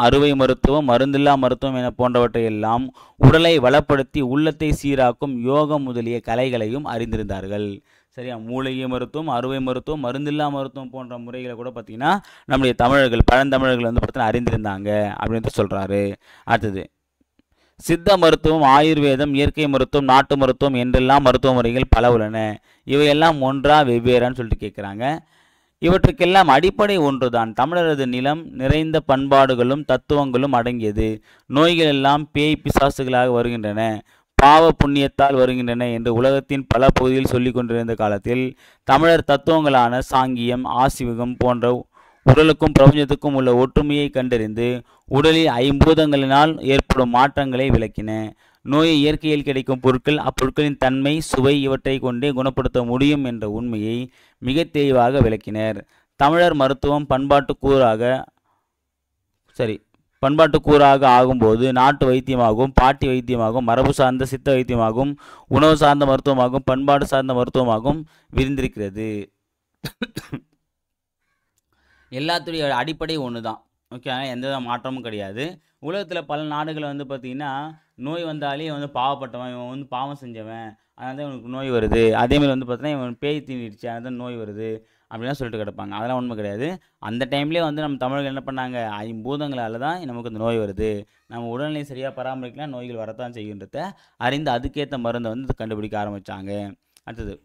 அறுவை மருத்துவம், மருந்தில்லா மருத்துவம் என போன்றவற்றையெல்லாம் உடலை வளப்படுத்தி உள்ளத்தை சீராக்கும் யோகம் முதலிய கலைகளையும் அறிந்திருந்தார்கள். சரியா? மூலிகை மருத்துவம், அறுவை மருத்துவம், மருந்தில்லா மருத்துவம் போன்ற முறைகளை கூட பார்த்தீங்கன்னா நம்முடைய பழந்தமிழர்கள் வந்து பார்த்தீங்கன்னா அறிந்திருந்தாங்க அப்படின்னு சொல்கிறாரு. அடுத்தது சித்த மருத்துவம், ஆயுர்வேதம், இயற்கை மருத்துவம், நாட்டு மருத்துவம் என்றெல்லாம் மருத்துவ முறைகள் பல உள்ளன. இவையெல்லாம் ஒன்றா வெவ்வேறான்னு சொல்லிட்டு கேட்குறாங்க. இவற்றுக்கெல்லாம் அடிப்படை ஒன்றுதான். தமிழரது நிலம் நிறைந்த பண்பாடுகளும் தத்துவங்களும் அடங்கியது. நோய்கள் எல்லாம் பேய் பிசாசுகளாக வருகின்றன, பாவ புண்ணியத்தால் வருகின்றன என்று உலகத்தின் பல பகுதியில் சொல்லி கொண்டிருந்த காலத்தில் தமிழர் தத்துவங்களான சாங்கியம், ஆசிவகம் போன்ற உடலுக்கும் பிரபஞ்சத்துக்கும் உள்ள ஒற்றுமையை கண்டறிந்து உடலில் ஐம்பூதங்களினால் ஏற்படும் மாற்றங்களை விளக்கின. நோயை இயற்கையில் கிடைக்கும் பொருட்கள், அப்பொருட்களின் தன்மை, சுவை இவற்றை கொண்டே குணப்படுத்த முடியும் என்ற உண்மையை மிக தெளிவாக விளக்கினர். தமிழர் மருத்துவம் பண்பாட்டு கூறாக ஆகும்போது நாட்டு வைத்தியமாகவும், பாட்டி வைத்தியமாகவும், மரபு சார்ந்த சித்த வைத்தியமாகவும், உணவு சார்ந்த மருத்துவமாகவும், பண்பாடு சார்ந்த மருத்துவமாகவும் விரிந்திருக்கிறது. எல்லாத்துடைய அடிப்படை ஒன்று தான். ஓகே, எந்த மாற்றமும் கிடையாது. உலகத்தில் பல நாடுகளை வந்து பார்த்திங்கன்னா நோய் வந்தாலே வந்து பாவப்பட்டவன், இவன் வந்து பாவம் செஞ்சவன், அதனால தான் இவனுக்கு நோய் வருது. அதேமாதிரி வந்து பார்த்தீங்கன்னா இவன் பேய் தீண்டிடுச்சு, அதனால தான் நோய் வருது அப்படிலாம் சொல்லிட்டு கிடப்பாங்க. அதெல்லாம் உண்மை கிடையாது. அந்த டைம்லேயே வந்து நம்ம தமிழர்கள் என்ன பண்ணாங்க, ஐம்பூதங்களால் தான் நமக்கு இந்த நோய் வருது, நம்ம உடல்நிலை சரியாக பராமரிக்கலாம் நோய்கள் வரத்தான் செய்கின்றத அறிந்து அதுக்கேற்ற மருந்தை வந்து கண்டுபிடிக்க ஆரம்பித்தாங்க. அடுத்தது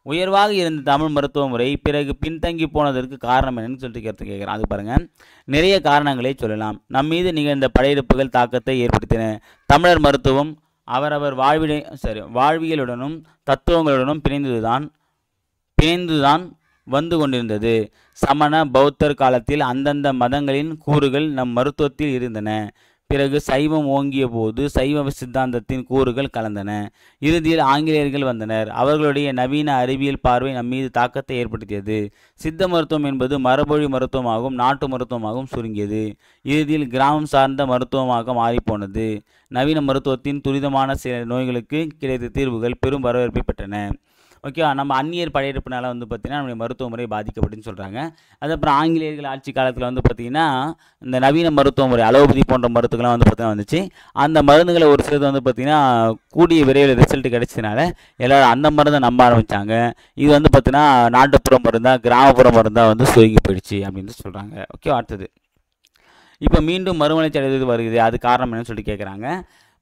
உயர்வாக இருந்த தமிழ் மருத்துவ முறை பிறகு பின்தங்கி போனதற்கு காரணம் என்னன்னு சொல்லிட்டு கேட்குறேன். அது பாருங்கள், நிறைய காரணங்களை சொல்லலாம். நம் மீது நிகழ்ந்த படையெடுப்புகள் தாக்கத்தை ஏற்படுத்தின. தமிழர் மருத்துவம் அவரவர் வாழ்வியலுடனும் தத்துவங்களுடனும் பிணைந்துதான் வந்து கொண்டிருந்தது. சமண பௌத்தர் காலத்தில் அந்தந்த மதங்களின் கூறுகள் நம் மருத்துவத்தில் இருந்தன. பிறகு சைவம் ஓங்கிய போது சைவ சித்தாந்தத்தின் கூறுகள் கலந்தன. இறுதியில் ஆங்கிலேயர்கள் வந்தனர். அவர்களுடைய நவீன அறிவியல் பார்வை நம்மீது தாக்கத்தை ஏற்படுத்தியது. சித்த மருத்துவம் என்பது மரபொழி மருத்துவமாகவும் நாட்டு மருத்துவமாகவும் சுருங்கியது. இறுதியில் கிராமம் சார்ந்த மருத்துவமாக மாறிப்போனது. நவீன மருத்துவத்தின் துரிதமான சில நோய்களுக்கு கிடைத்த தீர்வுகள் பெரும் வரவேற்பை பெற்றன. ஓகேவா? நம்ம அந்நியர் படையெடுப்புனால வந்து பார்த்திங்கன்னா நம்முடைய மருத்துவ முறை பாதிக்கப்பட்டுன்னு சொல்கிறாங்க. அதுக்கப்புறம் ஆங்கிலேயர்கள் ஆட்சி காலத்தில் வந்து பார்த்திங்கன்னா இந்த நவீன மருத்துவ முறை அலோபதி போன்ற மருத்துவங்கள்லாம் வந்து பார்த்திங்கன்னா வந்துச்சு. அந்த மருந்துகளை ஒரு சிலது வந்து பார்த்திங்கன்னா கூடிய விரைவில் ரிசல்ட் கிடைச்சதுனால எல்லோரும் அந்த மருந்தை நம்ப ஆரம்பித்தாங்க. இது வந்து பார்த்திங்கன்னா நாட்டுப்புற மருந்தாக கிராமப்புற மருந்தாக வந்து சுருங்கி போயிடுச்சு அப்படின்னு சொல்கிறாங்க. ஓகே, அடுத்தது இப்போ மீண்டும் மறுமலர்ச்சி அடைவது வருகிறது. அது காரணம் என்னன்னு சொல்லி கேட்குறாங்க.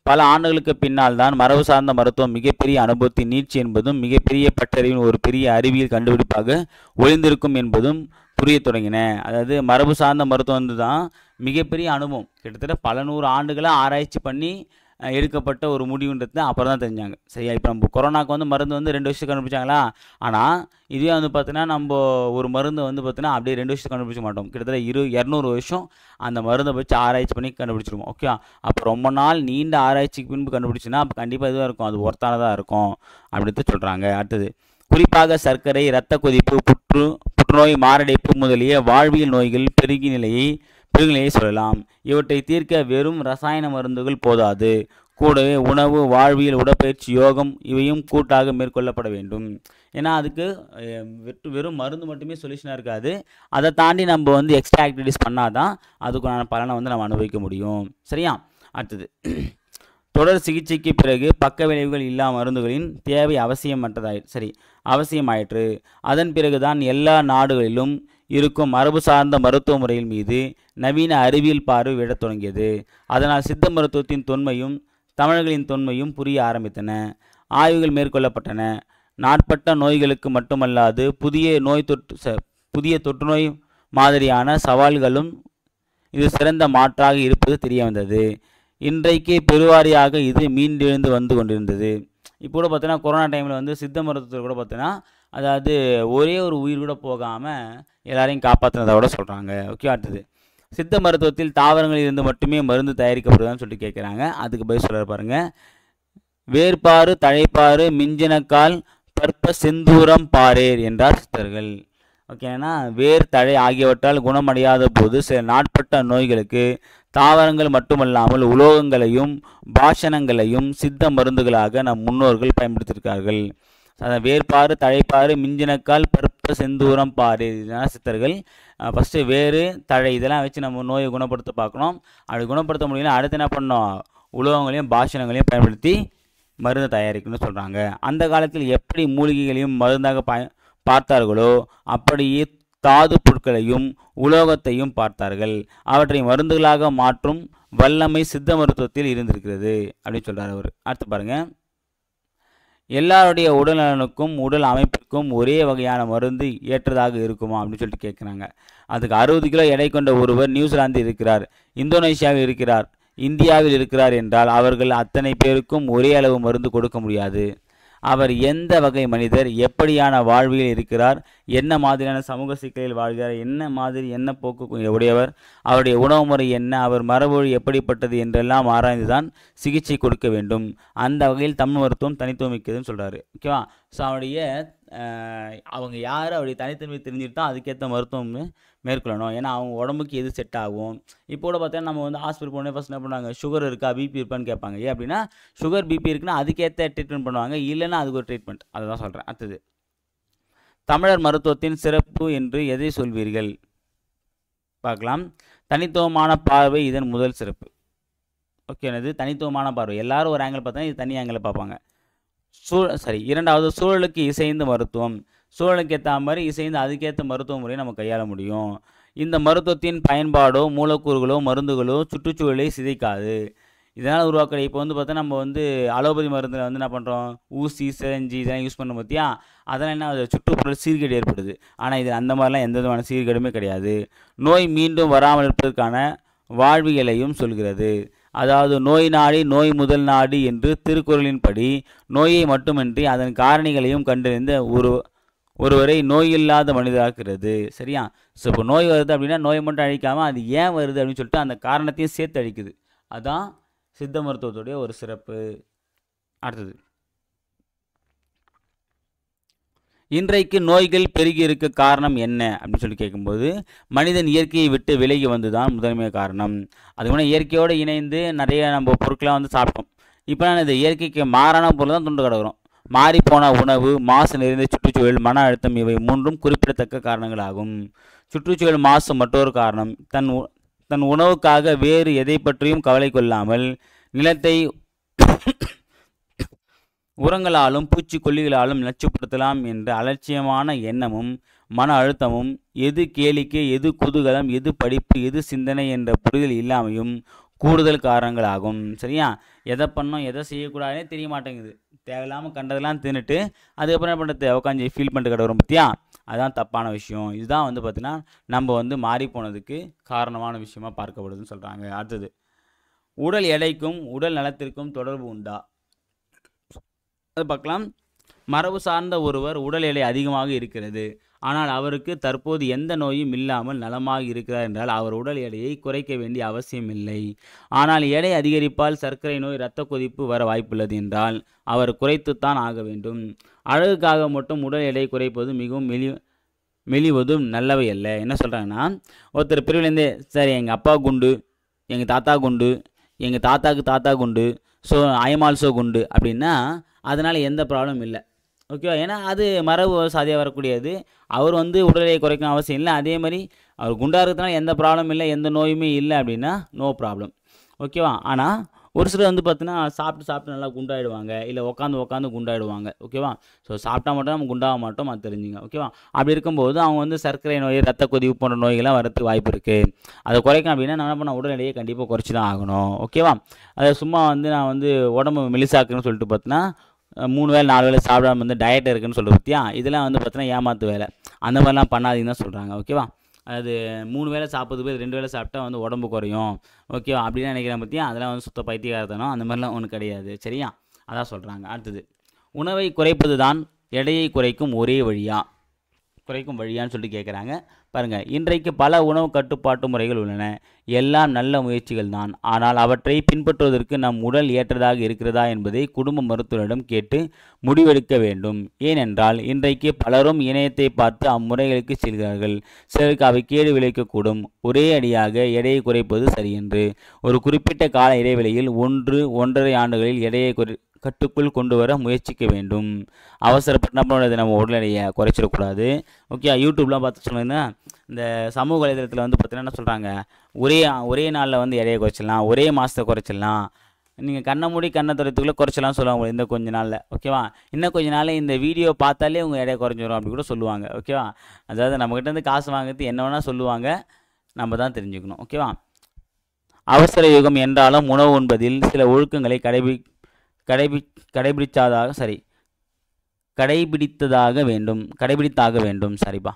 பல ஆண்டுகளுக்கு பின்னால் தான் மரபு சார்ந்த மருத்துவம் மிகப்பெரிய அனுபவத்தின் நீட்சி என்பதும் மிகப்பெரிய பட்டறிவின் ஒரு பெரிய அறிவியல் கண்டுபிடிப்பாக ஒளிந்திருக்கும் என்பதும் புரிய தொடங்கின. அதாவது மரபு சார்ந்த மருத்துவம் வந்து தான் மிகப்பெரிய அனுபவம், கிட்டத்தட்ட பல நூறு ஆண்டுகளாக ஆராய்ச்சி பண்ணி எடுக்கப்பட்ட ஒரு முடிவுன்றது அப்புறம் தான் தெரிஞ்சாங்க. சரியா? இப்போ நம்ம கொரோனாக்கு வந்து மருந்து வந்து 2 வருஷத்துக்கு கண்டுபிடிச்சாங்களா, ஆனால் இதுவே வந்து பார்த்தீங்கன்னா நம்ம ஒரு மருந்து வந்து பார்த்தீங்கன்னா அப்படியே 2 வருஷத்துக்கு கண்டுபிடிச்ச மாட்டோம். கிட்டத்தட்ட 200 வருஷம் அந்த மருந்தை வச்சு ஆராய்ச்சி பண்ணி கண்டுபிடிச்சிருவோம். ஓகே, அப்போ ரொம்ப நாள் நீண்ட ஆராய்ச்சிக்கு பின்பு கண்டுபிடிச்சுன்னா அப்போ கண்டிப்பாக இதுவாக இருக்கும், அது ஒர்த்தானதாக இருக்கும் அப்படின்னு சொல்கிறாங்க. அடுத்தது குறிப்பாக சர்க்கரை, இரத்த கொதிப்பு, புற்றுநோய், மாரடைப்பு முதலிய வாழ்வியல் நோய்கள் பெருகிய நிலையை சொல்லலாம். இவற்றை தீர்க்க வெறும் ரசாயன மருந்துகள் போதாது. கூடவே உணவு, வாழ்வியல், உடற்பயிற்சி, யோகம் இவையும் கூட்டாக மேற்கொள்ளப்பட வேண்டும். ஏன்னா அதுக்கு வெறும் மருந்து மட்டுமே சொல்யூஷனாக இருக்காது. அதை தாண்டி நம்ம வந்து எக்ஸ்ட்ரா ஆக்டிவிட்டிஸ் பண்ணாதான் அதுக்கான பலனை வந்து நம்ம அனுபவிக்க முடியும். சரியா? அடுத்தது, தொடர் சிகிச்சைக்கு பிறகு பக்க விளைவுகள் இல்லா மருந்துகளின் தேவை அவசியமாயிற்று. அதன் பிறகுதான் எல்லா நாடுகளிலும் இருக்கும் மரபு சார்ந்த மருத்துவ முறையின் மீது நவீன அறிவியல் பார்வை விடத் தொடங்கியது. அதனால் சித்த மருத்துவத்தின் தொன்மையும் தமிழர்களின் தொன்மையும் புரிய ஆரம்பித்தன. ஆய்வுகள் மேற்கொள்ளப்பட்டன. நாட்பட்ட நோய்களுக்கு மட்டுமல்லாது புதிய தொற்றுநோய் மாதிரியான சவால்களும் இது சிறந்த மாற்றாக இருப்பது தெரிய வந்தது. இன்றைக்கு பெருவாரியாக இது மீண்டெழுந்து வந்து கொண்டிருந்தது. இப்போ கூட பார்த்தீங்கன்னா கொரோனா டைமில் வந்து சித்த மருத்துவத்தில் கூட பார்த்தீங்கன்னா அதாவது ஒரே ஒரு உயிர் கூட போகாமல் எல்லாரையும் காப்பாற்றினதை கூட சொல்கிறாங்க. ஓகே, அடுத்தது, சித்த மருத்துவத்தில் தாவரங்களில் இருந்து மட்டுமே மருந்து தயாரிக்கப்படுதான்னு சொல்லிட்டு கேட்குறாங்க. அதுக்கு பதில் சொல்ல பாருங்க. வேர்பாறு, தழைப்பாறு, மிஞ்சினக்கால், பற்ப செந்தூரம் பாரேர் என்றார் சித்தர்கள். ஓகேனா, வேர், தழை ஆகியவற்றால் குணமடையாத போது சில நாட்பட்ட நோய்களுக்கு தாவரங்கள் மட்டுமல்லாமல் உலோகங்களையும் பாஷணங்களையும் சித்த மருந்துகளாக நம் முன்னோர்கள் பயன்படுத்தியிருக்கார்கள். வேர்பாறு, தழைப்பாறு, மிஞ்சினக்கால், பற்ப செந்தூரம் பாரு, இதெல்லாம் சித்தர்கள் ஃபஸ்ட்டு வேறு, தழை இதெல்லாம் வச்சு நம்ம நோயை குணப்படுத்த பார்க்கணும். அப்படி குணப்படுத்த முடியல, அடுத்து என்ன பண்ணோம்? உலோகங்களையும் பாஷணங்களையும் பயன்படுத்தி மருந்து தயாரிக்கணும்னு சொல்கிறாங்க. அந்த காலத்தில் எப்படி மூலிகைகளையும் மருந்தாக பார்த்தார்களோ அப்படியே தாது பொருட்களையும் உலோகத்தையும் பார்த்தார்கள். அவற்றை மருந்துகளாக மாற்றும் வல்லமை சித்த மருத்துவத்தில் இருந்திருக்கிறது அப்படின்னு சொல்கிறார் அவர். அடுத்து பாருங்கள், எல்லாருடைய உடல் நலனுக்கும் உடல் அமைப்பிற்கும் ஒரே வகையான மருந்து ஏற்றதாக இருக்குமா அப்படின்னு சொல்லிட்டு கேட்குறாங்க. அதுக்கு 60 கிலோ எடை கொண்ட ஒருவர் நியூசிலாந்தில் இருக்கிறார், இந்தோனேஷியாவில் இருக்கிறார், இந்தியாவில் இருக்கிறார் என்றால் அவர்கள் அத்தனை பேருக்கும் ஒரே அளவு மருந்து கொடுக்க முடியாது. அவர் எந்த வகை மனிதர், எப்படியான வாழ்வியல் இருக்கிறார், என்ன மாதிரியான சமூக சிக்கலில் வாழ்கிறார், என்ன போக்கு உடையவர், அவருடைய உணவு முறை என்ன, அவர் மரபொழி எப்படிப்பட்டது என்றெல்லாம் ஆராய்ந்துதான் சிகிச்சை கொடுக்க வேண்டும். அந்த வகையில் தமிழ் மருத்துவம் தனித்துவம் மிக்கதுன்னு சொல்கிறாரு. ஓகேவா? ஸோ அவங்க யார், அவருடைய தனித்தன்மை தெரிஞ்சுட்டு தான் அதுக்கேற்ற மருத்துவம் மேற்கொள்ளணும். ஏன்னா அவங்க உடம்புக்கு எது செட் ஆகும். இப்போ கூட பார்த்தீங்கன்னா நம்ம வந்து ஹாஸ்பிட்டல் போனே ஃபஸ்ட் என்ன பண்ணுவாங்க, சுகர் இருக்கா, பிபி இருப்பான்னு கேட்பாங்க. ஏன் அப்படின்னா சுகர் பிபி இருக்குன்னா அதுக்கேற்ற ட்ரீட்மெண்ட் பண்ணுவாங்க, இல்லைன்னா அதுக்கு ஒரு ட்ரீட்மெண்ட். அதை தான் சொல்கிறேன். அடுத்தது, தமிழர் மருத்துவத்தின் சிறப்பு என்று எதை சொல்வீர்கள்? பார்க்கலாம். தனித்துவமான பார்வை இதன் முதல் சிறப்பு. ஓகே, என்னது தனித்துவமான பார்வை? எல்லாரும் ஒரு ஆங்கிள் பார்த்தா இது தனி ஆங்கிள் பார்ப்பாங்க. இரண்டாவது, சூழலுக்கு இசைந்த மருத்துவம். சூழலுக்கு ஏற்ற மாதிரி இசைந்து அதுக்கேற்ற மருத்துவ முறையை நம்ம கையாள முடியும். இந்த மருத்துவத்தின் பயன்பாடோ மூலக்கூறுகளோ மருந்துகளோ சுற்றுச்சூழலை சிதைக்காது. இதனால் உருவாக்குற இப்போ வந்து பார்த்தா நம்ம வந்து அலோபதி மருந்தில் வந்து என்ன பண்ணுறோம், ஊசி, சிரஞ்சி இதெல்லாம் யூஸ் பண்ண பார்த்தியா, அதெல்லாம் என்ன சுற்றுப்புற சீர்கேடு ஏற்படுது. ஆனால் இது அந்த மாதிரிலாம் எந்த விதமான சீர்கேடுமே கிடையாது. நோய் மீண்டும் வராமல் இருப்பதற்கான வாழ்வியலையும் சொல்கிறது. அதாவது நோய் நாடி நோய் முதல் நாடி என்று திருக்குறளின்படி நோயை மட்டுமின்றி அதன் காரணிகளையும் கண்டறிந்த ஒருவரை நோயில்லாத மனிதராக்குறது. சரியா? ஸோ இப்போ நோய் வருது அப்படின்னா நோயை மட்டும் அழிக்காமல் அது ஏன் வருது அப்படின்னு சொல்லிட்டு அந்த காரணத்தையும் சேர்த்து அழிக்குது. அதுதான் சித்த மருத்துவத்துடைய ஒரு சிறப்பு. அடுத்தது, இன்றைக்கு நோய்கள் பெருகி இருக்க காரணம் என்ன அப்படின்னு சொல்லி கேட்கும்போது மனிதன் இயற்கையை விட்டு விலகி வந்து தான் முதன்மை காரணம். அதுக்கு இயற்கையோடு இணைந்து நிறைய நம்ம பொருட்களாக வந்து சாப்பிட்டோம். இப்போ நான் இந்த இயற்கைக்கு மாறான பொருள் தான் துண்டு கிடக்கிறோம். மாறிப்போன உணவு, மாசு நிறைந்த சுற்றுச்சூழல், மன அழுத்தம் இவை மூன்றும் குறிப்பிடத்தக்க காரணங்களாகும். சுற்றுச்சூழல் மாசு மற்றொரு காரணம். தன் உணவுக்காக வேறு எதை பற்றியும் கவலை கொள்ளாமல் நிலத்தை உரங்களாலும் பூச்சிக்கொல்லிகளாலும் நச்சுப்படுத்தலாம் என்ற அலட்சியமான எண்ணமும் மன அழுத்தமும், எது கேளிக்கை, எது குதூகலம், எது படிப்பு, எது சிந்தனை என்ற புரிதல் இல்லாமையும் கூடுதல் காரணங்களாகும். சரியா? எதை பண்ணோம் எதை செய்யக்கூடாதுனே தெரிய மாட்டேங்குது. தேவையில்லாமல் கண்டதெல்லாம் தின்னுட்டு அதுக்கப்புறம் என்ன பண்ணுறது, உட்காந்து ஃபீல் பண்ணிட்டு கிடக்கிறோம் பற்றியா, அதுதான் தப்பான விஷயம். இதுதான் வந்து பார்த்திங்கன்னா நம்ம வந்து மாறி போனதுக்கு காரணமான விஷயமா பார்க்கப்படுதுன்னு சொல்கிறாங்க. அடுத்தது, உடல் எடைக்கும் உடல் நலத்திற்கும் தொடர்பு உண்டா? அது பார்க்கலாம். மரபு சார்ந்த ஒருவர் உடல் எடை அதிகமாக இருக்கிறது, ஆனால் அவருக்கு தற்போது எந்த நோயும் இல்லாமல் நலமாக இருக்கிறார் என்றால் அவர் உடல் எடையை குறைக்க வேண்டிய அவசியம் இல்லை. ஆனால் எடை அதிகரிப்பால் சர்க்கரை நோய், இரத்த கொதிப்பு வர வாய்ப்புள்ளது என்றால் அவர் குறைத்துத்தான் ஆக வேண்டும். அழகுக்காக மட்டும் உடல் எடை குறைப்பது மிகவும் மெலிவதும் நல்லவை அல்ல. என்ன சொல்கிறாங்கன்னா, ஒருத்தர் பிரிவிலேருந்தே சரி எங்கள் அப்பா குண்டு, எங்கள் தாத்தா குண்டு, எங்கள் தாத்தாக்கு தாத்தா குண்டு, ஸோ ஐ எம் ஆல்சோ குண்டு அப்படின்னா அதனால் எந்த ப்ராப்ளம் இல்லை. ஓகேவா? ஏன்னா அது மரபு சாதியாக வரக்கூடியது. அவர் வந்து உடல் எடையை குறைக்கணும் அவசியம் இல்லை. அதே மாதிரி அவர் குண்டாக இருக்கிறதுனால எந்த ப்ராப்ளம் இல்லை, எந்த நோயுமே இல்லை அப்படின்னா நோ ப்ராப்ளம். ஓகேவா? ஆனால் ஒரு சிலர் வந்து பார்த்தீங்கன்னா சாப்பிட்டு நல்லா குண்டாயிடுவாங்க, இல்லை உட்காந்து குண்டாயிடுவாங்க. ஓகேவா? ஸோ சாப்பிட்டா மட்டும் நம்ம குண்டாக மாட்டோம், அது தெரிஞ்சுங்க. ஓகேவா? அப்படி இருக்கும்போது அவங்க வந்து சர்க்கரை நோய், ரத்த கொதிப்பு போன்ற நோய்கள்லாம் வரதுக்கு வாய்ப்பு இருக்குது. அதை குறைக்கணும் அப்படின்னா நான் என்ன பண்ண, உடல் எடையை கண்டிப்பாக குறைச்சி தான் ஆகணும். ஓகேவா? அதை சும்மா வந்து நான் வந்து உடம்பு மெலிசாக்குன்னு சொல்லிட்டு பார்த்தீங்கன்னா 3 வேளை 4 வேளை சாப்பிடாம வந்து டயட் இருக்குன்னு சொல்லிட்டு பார்த்தியா, இதெல்லாம் வந்து பார்த்தீங்கன்னா ஏமாத்து வேலை. அந்த மாதிரிலாம் பண்ணாதீங்கன்னு தான் சொல்கிறாங்க. ஓகேவா? அது 3 வேளை சாப்பிட்றது போய் 2 வேளை சாப்பிட்டா வந்து உடம்பு குறையும். ஓகேவா? அப்படின்னு நினைக்கிறேன் பார்த்தியா, அதெல்லாம் வந்து சுத்த பைத்தியக்காரத்தனம். அந்த மாதிரிலாம் ஒன்றும் கிடையாது. சரியா? அதான் சொல்கிறாங்க. அடுத்தது, உணவை குறைப்பது தான் எடையை குறைக்கும் வழியான்னு சொல்லிட்டு கேட்குறாங்க. பாருங்கள், இன்றைக்கு பல உணவு கட்டுப்பாட்டு முறைகள் உள்ளன. எல்லாம் நல்ல முயற்சிகள் தான். ஆனால் அவற்றை பின்பற்றுவதற்கு நம் உடல் ஏற்றதாக இருக்கிறதா என்பதை குடும்ப மருத்துவரிடம் கேட்டு முடிவெடுக்க வேண்டும். ஏனென்றால் இன்றைக்கு பலரும் இணையத்தை பார்த்து அம்முறைகளுக்கு செல்கிறார்கள். சிலருக்கு அவை கேடு விளைவிக்கக்கூடும். ஒரே அடியாக எடையை குறைப்பது சரியென்று ஒரு குறிப்பிட்ட கால இடைவெளியில் 1-1.5 ஆண்டுகளில் எடையை கட்டுக்குள் கொண்டு வர முயற்சிக்க வேண்டும். அவசரப்பட்டு நம்ம உடல் எடையை குறைச்சிடக்கூடாது. ஓகே, யூடியூப்லாம் பார்த்து சொன்னீங்கன்னா இந்த சமூக வலைதளத்தில் வந்து பார்த்தீங்கன்னா என்ன சொல்கிறாங்க, ஒரே நாளில் வந்து எடையை குறைச்சிடலாம், ஒரே மாதத்தை குறைச்சிடலாம், நீங்கள் கண்ணை மூடி கண்ணை துடைத்துக்குள்ளே குறைச்சலாம் சொல்லுவாங்க இந்த கொஞ்ச நாளில். ஓகேவா? இன்னும் கொஞ்ச நாள் இந்த வீடியோ பார்த்தாலே உங்கள் எடையை குறைஞ்சிடும் அப்படி கூட சொல்லுவாங்க. ஓகேவா? அதாவது நம்மக்கிட்டேருந்து காசு வாங்குறது என்ன வேணால் சொல்லுவாங்க, நம்ம தான் தெரிஞ்சுக்கணும். ஓகேவா? அவசர யுகம் என்றாலும் உணவு உண்பதில் சில ஒழுக்கங்களை கடைபிடித்தாக வேண்டும். சரிப்பா.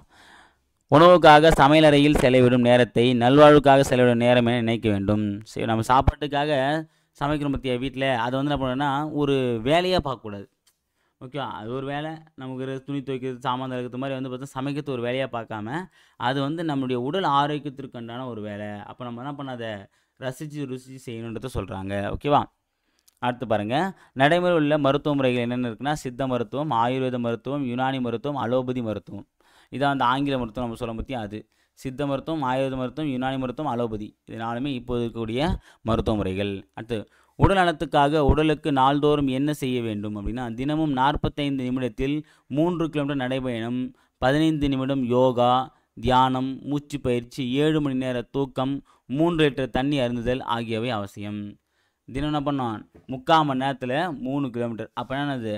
உணவுக்காக சமையலறையில் செலவிடும் நேரத்தை நல்வாழ்வுக்காக செலவிடும் நேரம் என நினைக்க வேண்டும். சரி, நம்ம சாப்பாட்டுக்காக சமைக்கிறோம் பற்றிய வீட்டில் அதை வந்து என்ன பண்ணணும்னா ஒரு வேலையாக பார்க்கக்கூடாது. ஓகேவா? அது ஒரு வேலை, நமக்கு துணி துவைக்கிறது, சாமான் இருக்கிறது மாதிரி வந்து பார்த்தா சமைக்கிறது ஒரு வேலையாக பார்க்காம அது வந்து நம்மளுடைய உடல் ஆரோக்கியத்திற்குண்டான ஒரு வேலை. அப்போ நம்ம என்ன பண்ண, அதை ருசித்து செய்யணுன்றதை சொல்கிறாங்க. ஓகேவா? அடுத்து பாருங்கள், நடைமுறை உள்ள மருத்துவ முறைகள் என்னென்ன இருக்குன்னா சித்த மருத்துவம், ஆயுர்வேத மருத்துவம், யுனானி மருத்துவம், அலோபதி மருத்துவம். இதான் அந்த ஆங்கில மருத்துவம் நம்ம சொல்ல பற்றி அது சித்த மருத்துவம், ஆயுர்வேத மருத்துவம், யுனானி மருத்துவம், அலோபதி. இது நாலுமே இப்போது இருக்கக்கூடிய மருத்துவ முறைகள். அடுத்து, உடல் நலத்துக்காக உடலுக்கு நாள்தோறும் என்ன செய்ய வேண்டும் அப்படின்னா தினமும் 45 நிமிடத்தில் 3 கிலோமீட்டர் நடைபயணம், 15 நிமிடம் யோகா, தியானம், மூச்சு பயிற்சி, 7 மணி நேர தூக்கம், 3 லிட்டர் தண்ணி அருந்துதல் ஆகியவை அவசியம். தினம் என்ன பண்ணோம், 3/4 மணி நேரத்தில் 3 கிலோமீட்டர். அப்போ என்னது,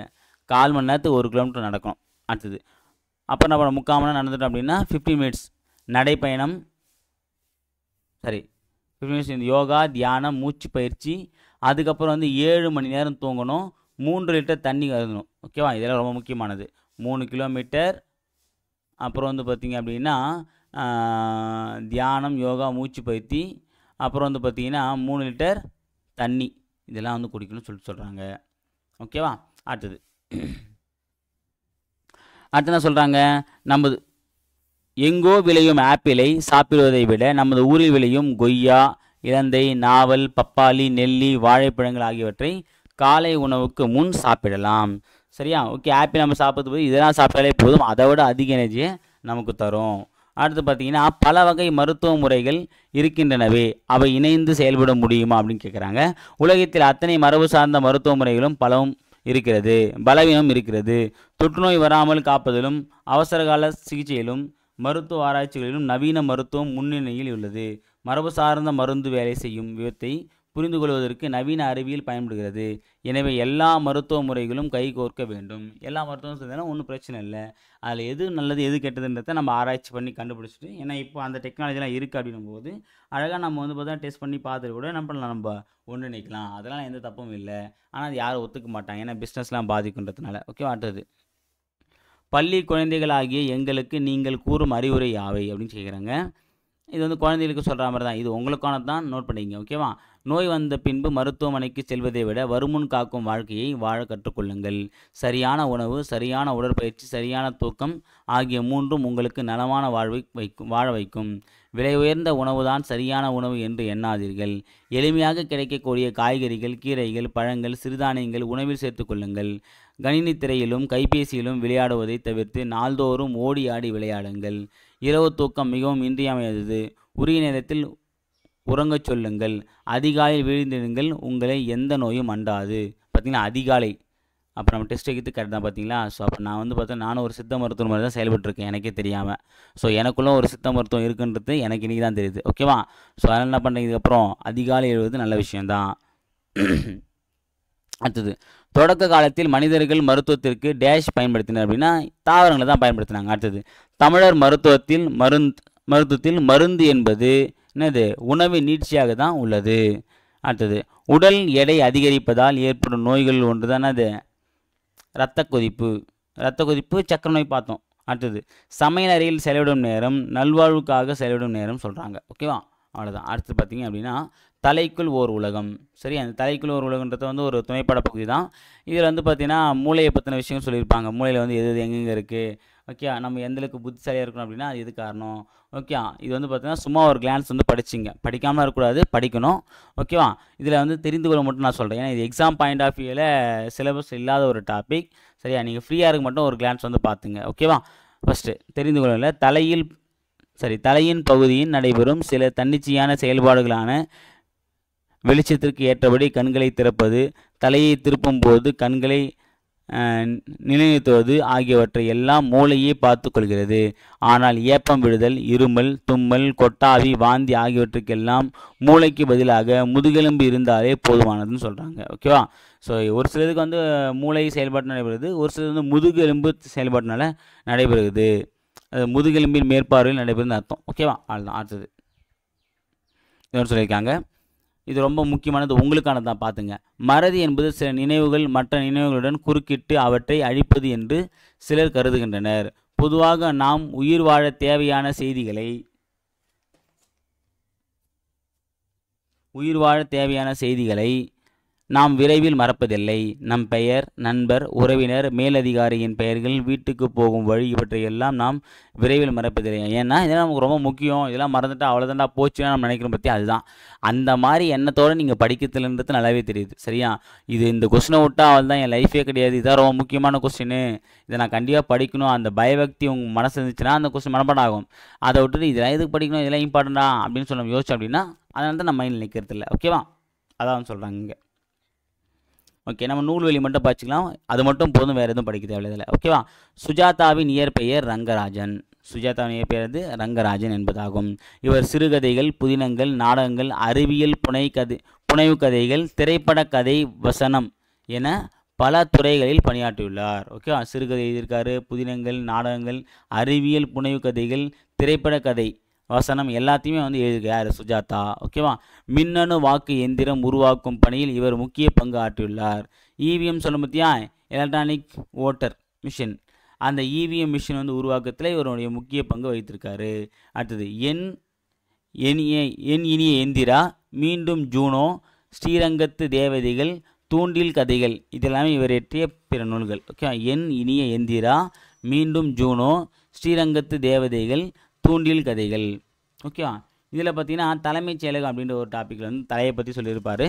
1/4 மணி நேரத்துக்கு 1 கிலோமீட்டர் நடக்கணும். அடுத்தது, அப்போ என்ன பண்ண 3/4 மணி நேரம் நடந்துட்டோம் அப்படின்னா 15 மினிட்ஸ் நடைப்பயணம், 15 மினிட்ஸ் யோகா, தியானம், மூச்சு பயிற்சி, அதுக்கப்புறம் வந்து 7 மணி நேரம் தூங்கணும், 3 லிட்டர் தண்ணி அருந்தணும். ஓகேவா? இதெல்லாம் ரொம்ப முக்கியமானது. 3 கிலோமீட்டர், அப்புறம் வந்து பார்த்திங்க அப்படின்னா தியானம், யோகா, மூச்சு பயிற்சி, அப்புறம் வந்து பார்த்திங்கன்னா 3 லிட்டர் தண்ணி, இதெல்லாம் வந்து குடிக்கணும்னு சொல்கிறாங்க. ஓகேவா? அடுத்து என்ன சொல்கிறாங்க, நமது எங்கோ விளையும் ஆப்பிளை சாப்பிடுவதை விட நமது ஊரில் விளையும் கொய்யா, இலந்தை, நாவல், பப்பாளி, நெல்லி, வாழைப்பழங்கள் ஆகியவற்றை காலை உணவுக்கு முன் சாப்பிடலாம். சரியா? ஓகே, ஆப்பிள் நம்ம சாப்பிட்றது போது இதெல்லாம் சாப்பிட்டாலே போதும், அதை விட அதிக எனர்ஜியை நமக்கு தரும். அடுத்து பார்த்தீங்கன்னா பல வகை மருத்துவ முறைகள் இருக்கின்றனவே, அவை இணைந்து செயல்பட முடியுமா அப்படின்னு கேட்குறாங்க. உலகத்தில் அத்தனை மரபு சார்ந்த மருத்துவ முறைகளும் பலவும் இருக்கிறது, பலவீனம் இருக்கிறது. தொற்றுநோய் வராமல் காப்பதிலும் அவசரகால சிகிச்சையிலும் மருத்துவ ஆராய்ச்சிகளிலும் நவீன மருத்துவம் முன்னணியில் உள்ளது. மரபு சார்ந்த மருந்து வேலை செய்யும் விதத்தை புரிந்து கொள்வதற்கு நவீன அறிவியல் பயன்படுகிறது. எனவே எல்லா மருத்துவ முறைகளும் கைகோர்க்க வேண்டும். எல்லா மருத்துவம் செஞ்சாலும் ஒன்றும் பிரச்சனை இல்லை, அதில் எது நல்லது எது கெட்டதுன்றதை நம்ம ஆராய்ச்சி பண்ணி கண்டுபிடிச்சிட்டு, ஏன்னா இப்போ அந்த டெக்னாலஜிலாம் இருக்குது அப்படின்னும் போது அழகாக நம்ம வந்து பார்த்தா டெஸ்ட் பண்ணி பார்த்துட்டு கூட நம்ம ஒன்றிணைக்கலாம். அதெல்லாம் எந்த தப்பும் இல்லை. ஆனால் அது யாரும் ஒத்துக்க மாட்டாங்க, ஏன்னா பிஸ்னஸ்லாம் பாதிக்குன்றதுனால. ஓகே, அடுத்தது, பள்ளி குழந்தைகளாகிய எங்களுக்கு நீங்கள் கூறும் அறிவுரை யாவை அப்படின்னு கேட்குறாங்க. இது வந்து குழந்தைகளுக்கு சொல்கிற மாதிரி தான், இது உங்களுக்கானது தான், நோட் பண்ணிங்க. ஓகேவா? நோய் வந்த பின்பு மருத்துவமனைக்கு செல்வதை விட வருமுன் காக்கும் வாழ்க்கையை வாழ கற்றுக்கொள்ளுங்கள். சரியான உணவு, சரியான உடற்பயிற்சி, சரியான தூக்கம் ஆகிய மூன்றும் உங்களுக்கு நலமான வாழ வைக்கும். விலை உயர்ந்த உணவு தான் சரியான உணவு என்று எண்ணாதீர்கள். எளிமையாக கிடைக்கக்கூடிய காய்கறிகள், கீரைகள், பழங்கள், சிறுதானியங்கள் உணவில் சேர்த்து கொள்ளுங்கள். கணினி திரையிலும் கைபேசியிலும் விளையாடுவதை தவிர்த்து நாள்தோறும் ஓடி ஆடி விளையாடுங்கள். இரவு தூக்கம் மிகவும் இன்றியமையாதது. உரிய நேரத்தில் உறங்கச் சொல்லுங்கள், அதிகாலையில் விழுந்திடுங்கள், உங்களை எந்த நோயும் அண்டாது. பார்த்தீங்களா, அதிகாலை அப்போ நம்ம டெஸ்ட் வைக்கிறது கரெக்ட் தான் பார்த்தீங்களா. ஸோ அப்போ நான் வந்து பார்த்தா நானும் ஒரு சித்த மருத்துவம் மாதிரி தான் செயல்பட்டுருக்கேன் எனக்கே தெரியாமல். ஸோ எனக்குள்ளே ஒரு சித்த மருத்துவம் இருக்குன்றது எனக்கு இன்றைக்கி தான் தெரியுது. ஓகேவா. ஸோ அதனால் என்ன பண்ணுறேன், இதுக்கப்புறம் அதிகாலை எழுவது நல்ல விஷயந்தான். அடுத்தது, தொடக்க காலத்தில் மனிதர்கள் மருத்துவத்திற்கு டேஷ் பயன்படுத்தினர் அப்படின்னா தாவரங்களை தான் பயன்படுத்தினாங்க. அடுத்தது, தமிழர் மருத்துவத்தில் மருந்து என்பது என்னது, உணவு நீட்சியாக தான் உள்ளது. அடுத்தது, உடல் எடை அதிகரிப்பதால் ஏற்படும் நோய்கள் ஒன்று தான் அது இரத்த கொதிப்பு சக்கரை நோய் பார்த்தோம். அடுத்தது, சமையல் அறையில் செலவிடும் நேரம் நல்வாழ்வுக்காக செலவிடும் நேரம் சொல்கிறாங்க. ஓகேவா, அவ்வளோதான். அடுத்து பார்த்தீங்க அப்படின்னா தலைக்குள் ஓர் உலகம். சரி, அந்த தலைக்குள் ஓர் உலகன்றது வந்து ஒரு துணைப்பட பகுதி தான். இதில் வந்து பார்த்தீங்கன்னா மூளையை பற்றின விஷயம் சொல்லியிருப்பாங்க. மூளையில் வந்து எது எங்கெங்கே இருக்குது. ஓகே, நம்ம எந்தளவுக்கு புத்திசாலியாக இருக்கணும் அப்படின்னா அது எது காரணம். ஓகே, இது வந்து பார்த்தீங்கன்னா சும்மா ஒரு கிளான்ஸ் வந்து படிச்சிங்க, படிக்காமல் இருக்கக்கூடாது, படிக்கணும். ஓகேவா. இதில் வந்து தெரிந்து கொள்ள மட்டும் நான் சொல்கிறேன், ஏன்னா இது எக்ஸாம் பாயிண்ட் ஆஃப் வியூவில் சிலபஸ் இல்லாத ஒரு டாபிக். சரியா, நீங்கள் ஃப்ரீயாக இருக்க மட்டும் ஒரு கிளான்ஸ் வந்து பார்த்துங்க. ஓகேவா. ஃபஸ்ட்டு தெரிந்து கொள்ள தலையின் பகுதியில் நடைபெறும் சில தன்னிச்சையான செயல்பாடுகளான வெளிச்சத்திற்கு ஏற்றபடி கண்களை திறப்பது, தலையை திருப்பும் போது கண்களை நிலைநிறுத்துவது ஆகியவற்றை எல்லாம் மூளையே பார்த்து கொள்கிறது. ஆனால் ஏப்பம் விடுதல், இருமல், தும்மல், கொட்டாவி, வாந்தி ஆகியவற்றுக்கெல்லாம் மூளைக்கு பதிலாக முதுகெலும்பு இருந்தாலே போதுமானதுன்னு சொல்கிறாங்க. ஓகேவா. ஸோ ஒரு சிலருக்கு வந்து மூளை செயல்பாட்டு நடைபெறுது, ஒரு சிலர் வந்து முதுகெலும்பு செயல்பாட்டினால நடைபெறுகிறது. அது முதுகெலும்பின் மேற்பார்வையில் நடைபெறுதுன்னு அர்த்தம். ஓகேவா. அதுதான். அடுத்தது இன்னொரு சொல்லியிருக்காங்க, இது ரொம்ப முக்கியமானது, உங்களுக்கானது தான், பார்த்துங்க. மறதி என்பது சில நினைவுகள் மற்ற நினைவுகளுடன் குறுக்கிட்டு அவற்றை அழிப்பது என்று சிலர் கருதுகின்றனர். பொதுவாக நாம் உயிர் வாழ தேவையான செய்திகளை நாம் விரைவில் மறப்பதில்லை. நம் பெயர், நண்பர், உறவினர், மேலதிகாரியின் பெயர்கள், வீட்டுக்கு போகும் வழி இவற்றையெல்லாம் நாம் விரைவில் மறப்பதில்லை. ஏன்னா இதெல்லாம் நமக்கு ரொம்ப முக்கியம், இதெல்லாம் மறந்துட்டா அவ்வளோதான்டா போச்சுன்னா நம்ம நினைக்கிறோம் பற்றி. அதுதான் அந்த மாதிரி எண்ணத்தோடு நீங்கள் படிக்கிறதுலன்றது நல்லாவே தெரியுது. சரியா, இந்த கொஸ்டினை விட்டால் அவள் தான் என் லைஃபே கிடையாது, இதான் ரொம்ப முக்கியமான கொஸ்டின், இதை நான் கண்டிப்பாக படிக்கணும், அந்த பயபக்தி உங்கள் மனசு இருந்துச்சுன்னா அந்த கொஸ்டின் மனப்பாடம் ஆகும். அதை விட்டுட்டு இதெல்லாம் எதுக்கு படிக்கணும், இதெல்லாம் இம்பார்ட்டண்டா அப்படின்னு சொல்லி யோசிச்சோம் அப்படின்னா அதனால தான் நம்ம மைண்டில் நிற்கிறது இல்லை. ஓகேவா. அதான் சொல்கிறாங்க இங்கே. ஓகே, நம்ம நூல்வெளி மட்டும் படிச்சுக்கலாம், அது மட்டும் போதும், வேறு எதுவும் படிக்க தேவையில்லை. ஓகேவா. சுஜாதாவின் இயற்பெயர் ரங்கராஜன் என்பதாகும். இவர் சிறுகதைகள், புதினங்கள், நாடகங்கள், அறிவியல், புனைவு கதைகள், திரைப்பட கதை, வசனம் என பல துறைகளில் பணியாற்றியுள்ளார். ஓகேவா. சிறுகதை எழுதியிருக்காரு, புதினங்கள், நாடகங்கள், அறிவியல், புனைவு கதைகள், திரைப்பட கதை, வசனம் எல்லாத்தையுமே வந்து எழுதுகிறார் சுஜாதா. ஓகேவா. மின்னணு வாக்கு எந்திரம் உருவாக்கும் பணியில் இவர் முக்கிய பங்கு ஆற்றியுள்ளார். இவிஎம் சொல்ல பற்றியா, எலக்ட்ரானிக் ஓட்டர் மிஷின், அந்த இவிஎம் மிஷின் வந்து உருவாக்கத்தில் இவருடைய முக்கிய பங்கு வகித்திருக்காரு. அடுத்தது, என் இனிய எந்திரா, மீண்டும் ஜூனோ, ஸ்ரீரங்கத்து தேவதைகள், தூண்டில் கதைகள், இதெல்லாமே இவர் இயற்றிய பிற நூல்கள். ஓகே, என் இனிய எந்திரா, மீண்டும் ஜூனோ, ஸ்ரீரங்கத்து தேவதைகள், தூண்டில் கதைகள். ஓகேவா. இதில் பார்த்தீங்கன்னா தலைமைச் செயலகம் அப்படின்ற ஒரு டாப்பிக்கில் வந்து தலையை பற்றி சொல்லியிருப்பார்,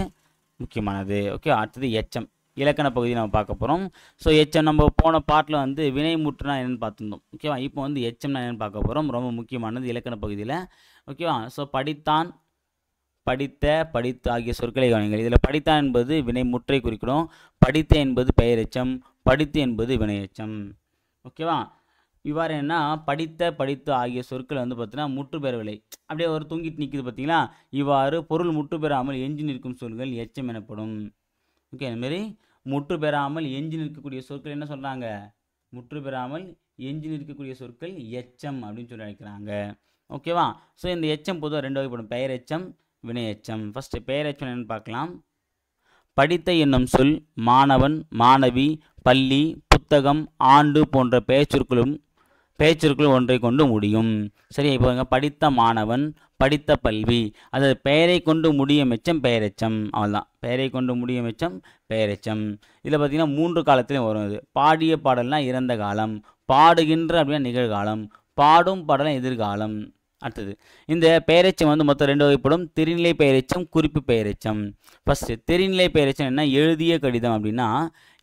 முக்கியமானது. ஓகே. அடுத்தது எச்சம், இலக்கண பகுதி நம்ம பார்க்க போகிறோம். ஸோ எச்சம் நம்ம போன பாட்டில் வந்து வினைமுற்றுனா என்னென்னு பார்த்துருந்தோம். ஓகேவா. இப்போ வந்து எச்சம்னா என்னென்னு பார்க்க போகிறோம், ரொம்ப முக்கியமானது இலக்கண பகுதியில். ஓகேவா. ஸோ படித்தான், படித்து ஆகிய சொற்களை கவனிங்கள். இதில் படித்தான் என்பது வினைமுற்றை குறிக்கிறோம், படித்த என்பது பெயரெச்சம், படித்து என்பது வினையெச்சம். ஓகேவா. இவ்வாறு என்ன, படித்து ஆகிய சொற்கள் வந்து பார்த்தீங்கன்னா முற்று பெறவில்லை, அப்படியே ஒரு தூங்கிட்டு நிற்குது பார்த்தீங்களா. இவ்வாறு பொருள் முற்று பெறாமல் எஞ்சி நிற்கும் சொற்கள் எச்சம் எனப்படும். ஓகே, அதுமாரி முற்று பெறாமல் எஞ்சி நிற்கக்கூடிய சொற்கள் என்ன சொல்கிறாங்க, முற்று பெறாமல் எஞ்சி நிற்கக்கூடிய சொற்கள் எச்சம் அப்படின்னு சொல்லி அழைக்கிறாங்க. ஓகேவா. ஸோ இந்த எச்சம் பொதுவாக ரெண்டு வகைப்படும், பெயரெச்சம், வினையெச்சம். ஃபஸ்ட்டு பெயரெச்சம் என்னென்னு பார்க்கலாம். படித்த என்னும் சொல் மாணவன், மாணவி, பள்ளி, புத்தகம், ஆண்டு போன்ற பெயர்ச்சொற்கள் ஒன்றை கொண்டு முடியும். சரி, இப்போ படித்த மாணவன், படித்த பல்வி, அதாவது பெயரை கொண்டு முடியும் எச்சம் பெயரெச்சம். அவ்வளோதான், பெயரை கொண்டு முடியும் எச்சம் பெயரெச்சம். இதில் பார்த்தீங்கன்னா 3 காலத்திலையும் வரும். இது பாடிய பாடல்னா இறந்த காலம், பாடுகின்ற அப்படின்னா நிகழ்காலம், பாடும் பாடலாம் எதிர்காலம். அடுத்தது, இந்த பெயரெச்சம் வந்து மொத்தம் 2 வகைப்படும், தெரிநிலை பெயரெச்சம், குறிப்பு பெயரெச்சம். ஃபஸ்ட்டு தெரிநிலை பெயரெச்சம் என்ன, எழுதிய கடிதம் அப்படின்னா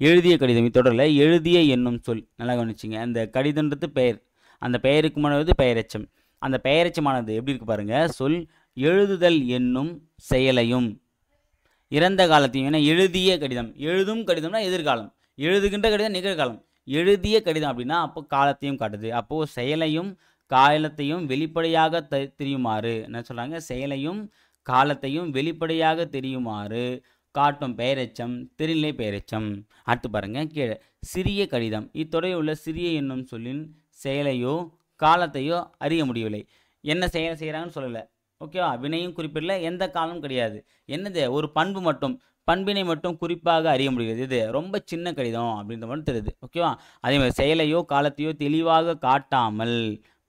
எழுதிய கடிதம், இத்தொடரில் எழுதிய என்னும் சொல் நல்லா கவனிச்சிங்க. அந்த கடிதன்றது பெயர், அந்த பெயருக்கு முன்னாடி பெயரெச்சம். அந்த பெயரெச்சமானது எப்படி இருக்கு பாருங்கள், சொல் எழுதுதல் என்னும் செயலையும் இறந்த காலத்தையும். ஏன்னா எழுதிய கடிதம், எழுதும் கடிதம்னா எதிர்காலம், எழுதுகின்ற கடிதம் நிகழ்காலம், எழுதிய கடிதம் அப்படின்னா அப்போ காலத்தையும் காட்டுது. அப்போது செயலையும் காலத்தையும் வெளிப்படையாக தெரியுமாறு என்ன சொல்கிறாங்க, செயலையும் காலத்தையும் வெளிப்படையாக தெரியுமாறு காட்டும் பெயரெச்சம் தெரிநிலை பெயரெச்சம். அடுத்து பாருங்க கீழே சிறிய கடிதம். இத்தொடரில் உள்ள சிறிய என்னும் சொல்லின் செயலையோ காலத்தையோ அறிய முடியவில்லை. என்ன செயலை செய்கிறாங்கன்னு சொல்லலை, ஓகேவா? வினையும் குறிப்பிடல, எந்த காலமும் கிடையாது. என்னது, ஒரு பண்பு மட்டும், பண்பினை மட்டும் குறிப்பாக அறிய முடிகிறது. இது ரொம்ப சின்ன கடிதம் அப்படின்ற மட்டும் தெரியுது, ஓகேவா? அதே மாதிரி செயலையோ காலத்தையோ தெளிவாக காட்டாமல்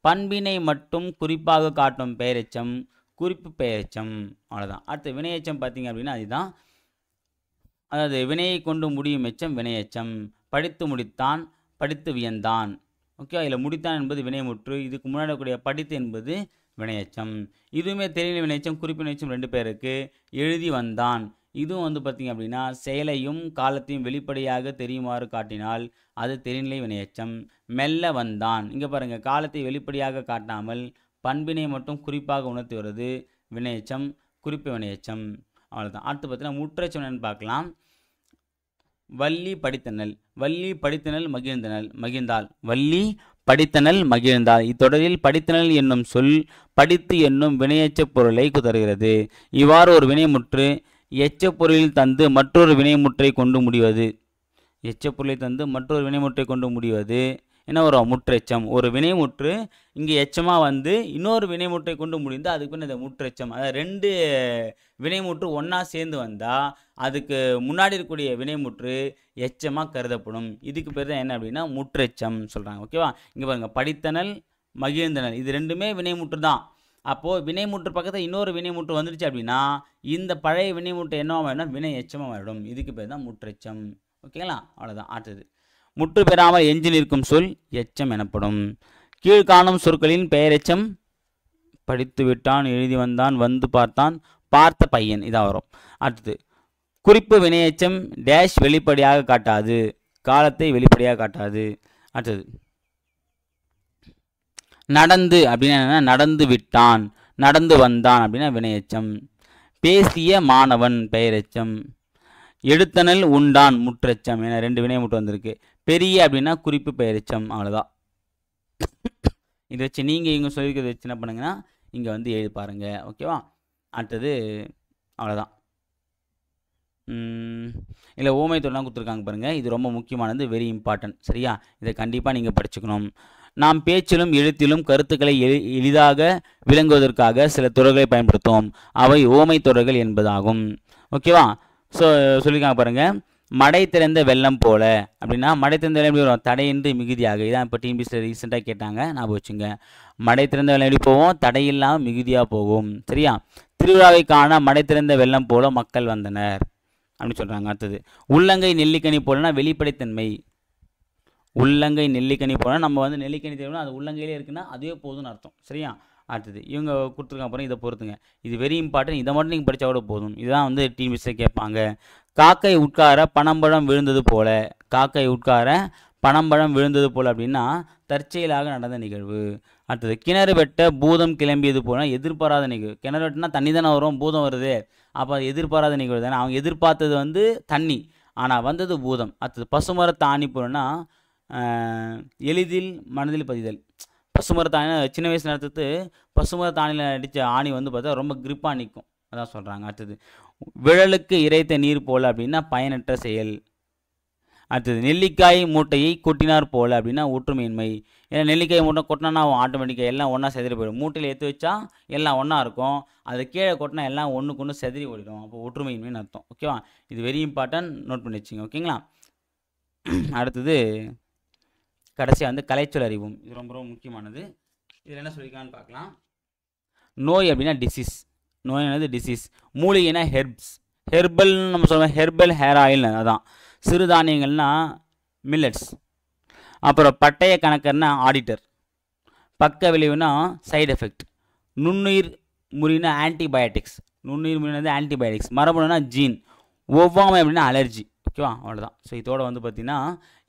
பண்பினை மட்டும் குறிப்பாக காட்டும் பெயரெச்சம் குறிப்பு பெயரெச்சம். அவ்வளோதான். அடுத்து வினையெச்சம் பார்த்தீங்க அப்படின்னா அதுதான், அதாவது வினையை கொண்டு முடியும் எச்சம் வினையெச்சம். படித்து முடித்தான், படித்து வியந்தான், ஓகேவா? இதில் முடித்தான் என்பது வினைமுற்று, இதுக்கு முன்னாடி கூடிய படித்து என்பது வினையெச்சம். இதுவுமே தெரிநிலை வினையெச்சம் குறிப்பு வினையெச்சம் 2 பேருக்கு. எழுதி வந்தான், இதுவும் வந்து பார்த்திங்க அப்படின்னா செயலையும் காலத்தையும் வெளிப்படையாக தெரியுமாறு காட்டினால் அது தெரிநிலை வினையெச்சம். மெல்ல வந்தான், இங்கே பாருங்கள், காலத்தை வெளிப்படையாக காட்டாமல் பண்பினை மட்டும் குறிப்பாக உணர்த்தி வருது வினையெச்சம் குறிப்பு வினையெச்சம். அவ்வளோதான். அடுத்து பார்த்தீங்கன்னா முற்றெச்சம் என்னன்னு பார்க்கலாம். வள்ளி படித்தனல், வள்ளி படித்தனல் மகிழ்ந்தனல் மகிழ்ந்தாள், வள்ளி படித்தனல் மகிழ்ந்தாள். இத்தொடரில் படித்தனல் என்னும் சொல் படித்து என்னும் வினையெச்ச பொருளை தருகிறது. இவ்வாறு ஒரு வினைமுற்று எச்சப்பொருளில் தந்து மற்றொரு வினைமுற்றை கொண்டு முடிவது, எச்சப்பொருளை தந்து மற்றொரு வினைமுற்றை கொண்டு முடிவது என்ன ஒரு முற்றெச்சம். ஒரு வினைமுற்று இங்கே எச்சமாக வந்து இன்னொரு வினைமுற்றை கொண்டு முடிந்தால் அதுக்கு பின் இந்த முற்றெச்சம். அதாவது 2 வினைமுற்று ஒன்றா சேர்ந்து வந்தால் அதுக்கு முன்னாடி இருக்கக்கூடிய வினைமுற்று எச்சமாக கருதப்படும். இதுக்கு பேர் தான் என்ன அப்படின்னா முற்றெச்சம் சொல்கிறாங்க, ஓகேவா? இங்கே பாருங்கள், படித்தனல் மகிழ்ந்தனல், இது 2மே வினைமுற்று தான். அப்போது வினைமுற்று பக்கத்தில் இன்னொரு வினைமுற்று வந்துடுச்சு அப்படின்னா இந்த பழைய வினைமுற்று என்னவா மாறிடும், வினை எச்சமாக மாறிடும். இதுக்கு பேர் தான் முற்றெச்சம், ஓகேங்களா? அவ்வளோதான். அடுத்தது முற்று பெறாமல் எஞ்சி நிற்கும் சொல் எச்சம் எனப்படும். கீழ்காணும் சொற்களின் பெயரெச்சம் படித்து விட்டான், எழுதி வந்தான், வந்து பார்த்தான், பார்த்த பையன், இதாக வரும். அடுத்தது குறிப்பு வினையெச்சம் டேஷ் வெளிப்படையாக காட்டாது, காலத்தை வெளிப்படையாக காட்டாது. அடுத்தது நடந்து அப்படின்னா என்னன்னா நடந்து விட்டான், நடந்து வந்தான் அப்படின்னா வினையெச்சம். பேசிய மாணவன் பெயரெச்சம். எடுத்தனல் உண்டான் முற்றெச்சம். ஏன்னா 2 வினைமுற்று வந்திருக்கு. பெரிய அப்படின்னா குறிப்பு பெயரெச்சம். அவ்வளோதான். இதை வச்சு நீங்கள் இங்கே சொல்லியிருக்கிறத வச்சு என்ன பண்ணுங்கன்னா இங்கே வந்து எழுதி பாருங்கள், ஓகேவா? அடுத்தது அவ்வளோதான். இல்லை ஓமை தொடர்லாம் கொடுத்துருக்காங்க பாருங்கள், இது ரொம்ப முக்கியமானது, வெரி இம்பார்ட்டன்ட், சரியா? இதை கண்டிப்பாக நீங்கள் படிச்சுக்கணும். நாம் பேச்சிலும் எழுத்திலும் கருத்துக்களை எளிதாக விளங்குவதற்காக சில தொடர்களை பயன்படுத்துவோம், அவை ஓமை தொடர்கள் என்பதாகும், ஓகேவா? ஸோ சொல்லியிருக்காங்க பாருங்கள், மடை திறந்த வெள்ளம் போல அப்படின்னா மடை திறந்த வெள்ளம் எப்படி வரும், தடையின்றி மிகுதியாக. இதான் இப்போ டிஎன்பிஎஸ்சியில் ரீசெண்டாக கேட்டாங்க, ஞாபகம் வச்சுங்க. மடை திறந்த வெள்ளம் எப்படி போவோம், தடையில்லாமல் மிகுதியாக போகும், சரியா? திருவிழாவை காண மடை திறந்த வெள்ளம் போல மக்கள் வந்தனர் அப்படின்னு சொல்கிறாங்க. அடுத்தது உள்ளங்கை நெல்லிக்கனி போலனா வெளிப்படைத்தன்மை. உள்ளங்கை நெல்லிக்கனி போனால் நம்ம வந்து நெல்லிக்கனி தேவைன்னா அது உள்ளங்கையிலே இருக்குன்னா அதுவே போதும்னு அர்த்தம், சரியா? அடுத்தது இவங்க கொடுத்துருக்காங்க அப்புறம் இதை பொறுத்துங்க, இது வெரி இம்பார்ட்டன்ட், இதை மட்டும் நீங்கள் படித்தா கூட போதும். இதுதான் வந்து டிஎன்பிஎஸ்சியில் கேட்பாங்க. காக்கை உட்கார பனம்பழம் விழுந்தது போல, காக்கை உட்கார பனம்பழம் விழுந்தது போல் அப்படின்னா தற்செயலாக நடந்த நிகழ்வு. அடுத்தது கிணறு வெட்ட பூதம் கிளம்பியது போல, எதிர்பாராத நிகழ்வு. கிணறு வெட்டினா தண்ணி தானே வரும், பூதம் வருது, அப்போ அது எதிர்பாராத நிகழ்வு தானே. அவங்க எதிர்பார்த்தது வந்து தண்ணி, ஆனால் வந்தது பூதம். அடுத்தது பசுமரத்தை ஆணி போலன்னா எளிதில் மனதில் பதிதல். பசுமரத்தாணி சின்ன வயசில் நடத்துறது பசுமரத்தாணியில் அடித்த ஆணி வந்து பார்த்தா ரொம்ப கிரிப்பாக நிற்கும், அதான் சொல்கிறாங்க. அடுத்தது விழலுக்கு இறைத்த நீர் போல் அப்படின்னா பயனற்ற செயல். அடுத்தது நெல்லிக்காய் மூட்டையை கொட்டினார் போல் அப்படின்னா ஒற்றுமையின்மை. ஏன்னா நெல்லிக்காய் மூட்டை கொட்டினா ஆட்டோமேட்டிக்காக எல்லாம் ஒன்றா செதறி போயிடும். மூட்டையில் ஏற்றி வச்சா எல்லாம் ஒன்றா இருக்கும், அது கீழே கொட்டினா எல்லாம் ஒன்றுக்கு ஒன்று செதறி ஓடிடும், அப்போ ஒற்றுமையின்மைன்னு அர்த்தம், ஓகேவா? இது வெரி இம்பார்ட்டன்ட், நோட் பண்ணி வச்சுங்க, ஓகேங்களா? அடுத்தது கடைசியாக வந்து கலைச்சொல் அறிவும், இது ரொம்ப ரொம்ப முக்கியமானது. இதில் என்ன சொல்லியிருக்கான்னு பார்க்கலாம். நோய் அப்படின்னா டிசீஸ், நோய் என்னது டிசீஸ். மூலிகைனா ஹெர்ப்ஸ், ஹெர்பல்னு நம்ம சொல்லுவோம், ஹெர்பல் ஹேர் ஆயில், அதான். சிறுதானியங்கள்னா மில்லட்ஸ். அப்புறம் பட்டய கணக்கர்னா ஆடிட்டர். பக்க விளைவுனா சைடு எஃபெக்ட். நுண்ணுயிர் முறினா ஆன்டிபயோட்டிக்ஸ், நுண்ணுயிர் முறினது ஆன்டிபயோட்டிக்ஸ். மரபணுனா ஜீன். ஒவ்வாமை அப்படின்னா அலர்ஜி, ஓகேவா? அவ்வளோதான். ஸோ இதோட வந்து பார்த்திங்கன்னா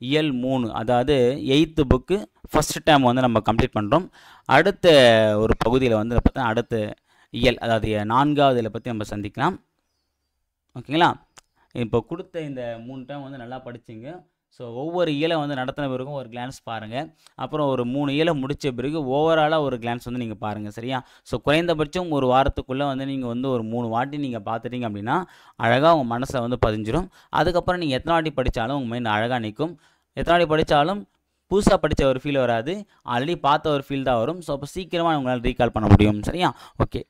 இயல் 3 அதாவது 8th புக்கு ஃபஸ்ட் டைம் வந்து நம்ம கம்ப்ளீட் பண்ணுறோம். அடுத்த ஒரு பகுதியில் வந்து பார்த்தா அடுத்த இயல், அதாவது 4வது இயலை பற்றி நம்ம சந்திக்கலாம். ஓகேங்களா? இப்போ கொடுத்த இந்த 3 டேர்ம் வந்து நல்லா படிச்சிங்க. ஸோ ஒவ்வொரு இயலை வந்து நடத்தின பிறகும் ஒரு கிளான்ஸ் பாருங்கள். அப்புறம் ஒரு 3 இயலை முடித்த பிறகு ஓவராலாக ஒரு கிளான்ஸ் வந்து நீங்கள் பாருங்கள். சரியா? ஸோ குறைந்தபட்சம் ஒரு வாரத்துக்குள்ளே வந்து நீங்கள் வந்து ஒரு 3 வாட்டி நீங்கள் பார்த்துட்டீங்க அப்படின்னா அழகாக உங்கள் மனசில் வந்து பதிஞ்சிடும். அதுக்கப்புறம் நீங்கள் எத்தனை வாட்டி படித்தாலும் உங்கள் மைண்ட் அழகாக நிற்கும். எத்தனை வாட்டி படித்தாலும் புதுசாக படித்த ஒரு ஃபீல் வராது, ஆல்ரெடி பார்த்த ஒரு ஃபீல் தான் வரும். ஸோ அப்போ சீக்கிரமாக உங்களால் ரீகால் பண்ண முடியும். சரியா? ஓகே.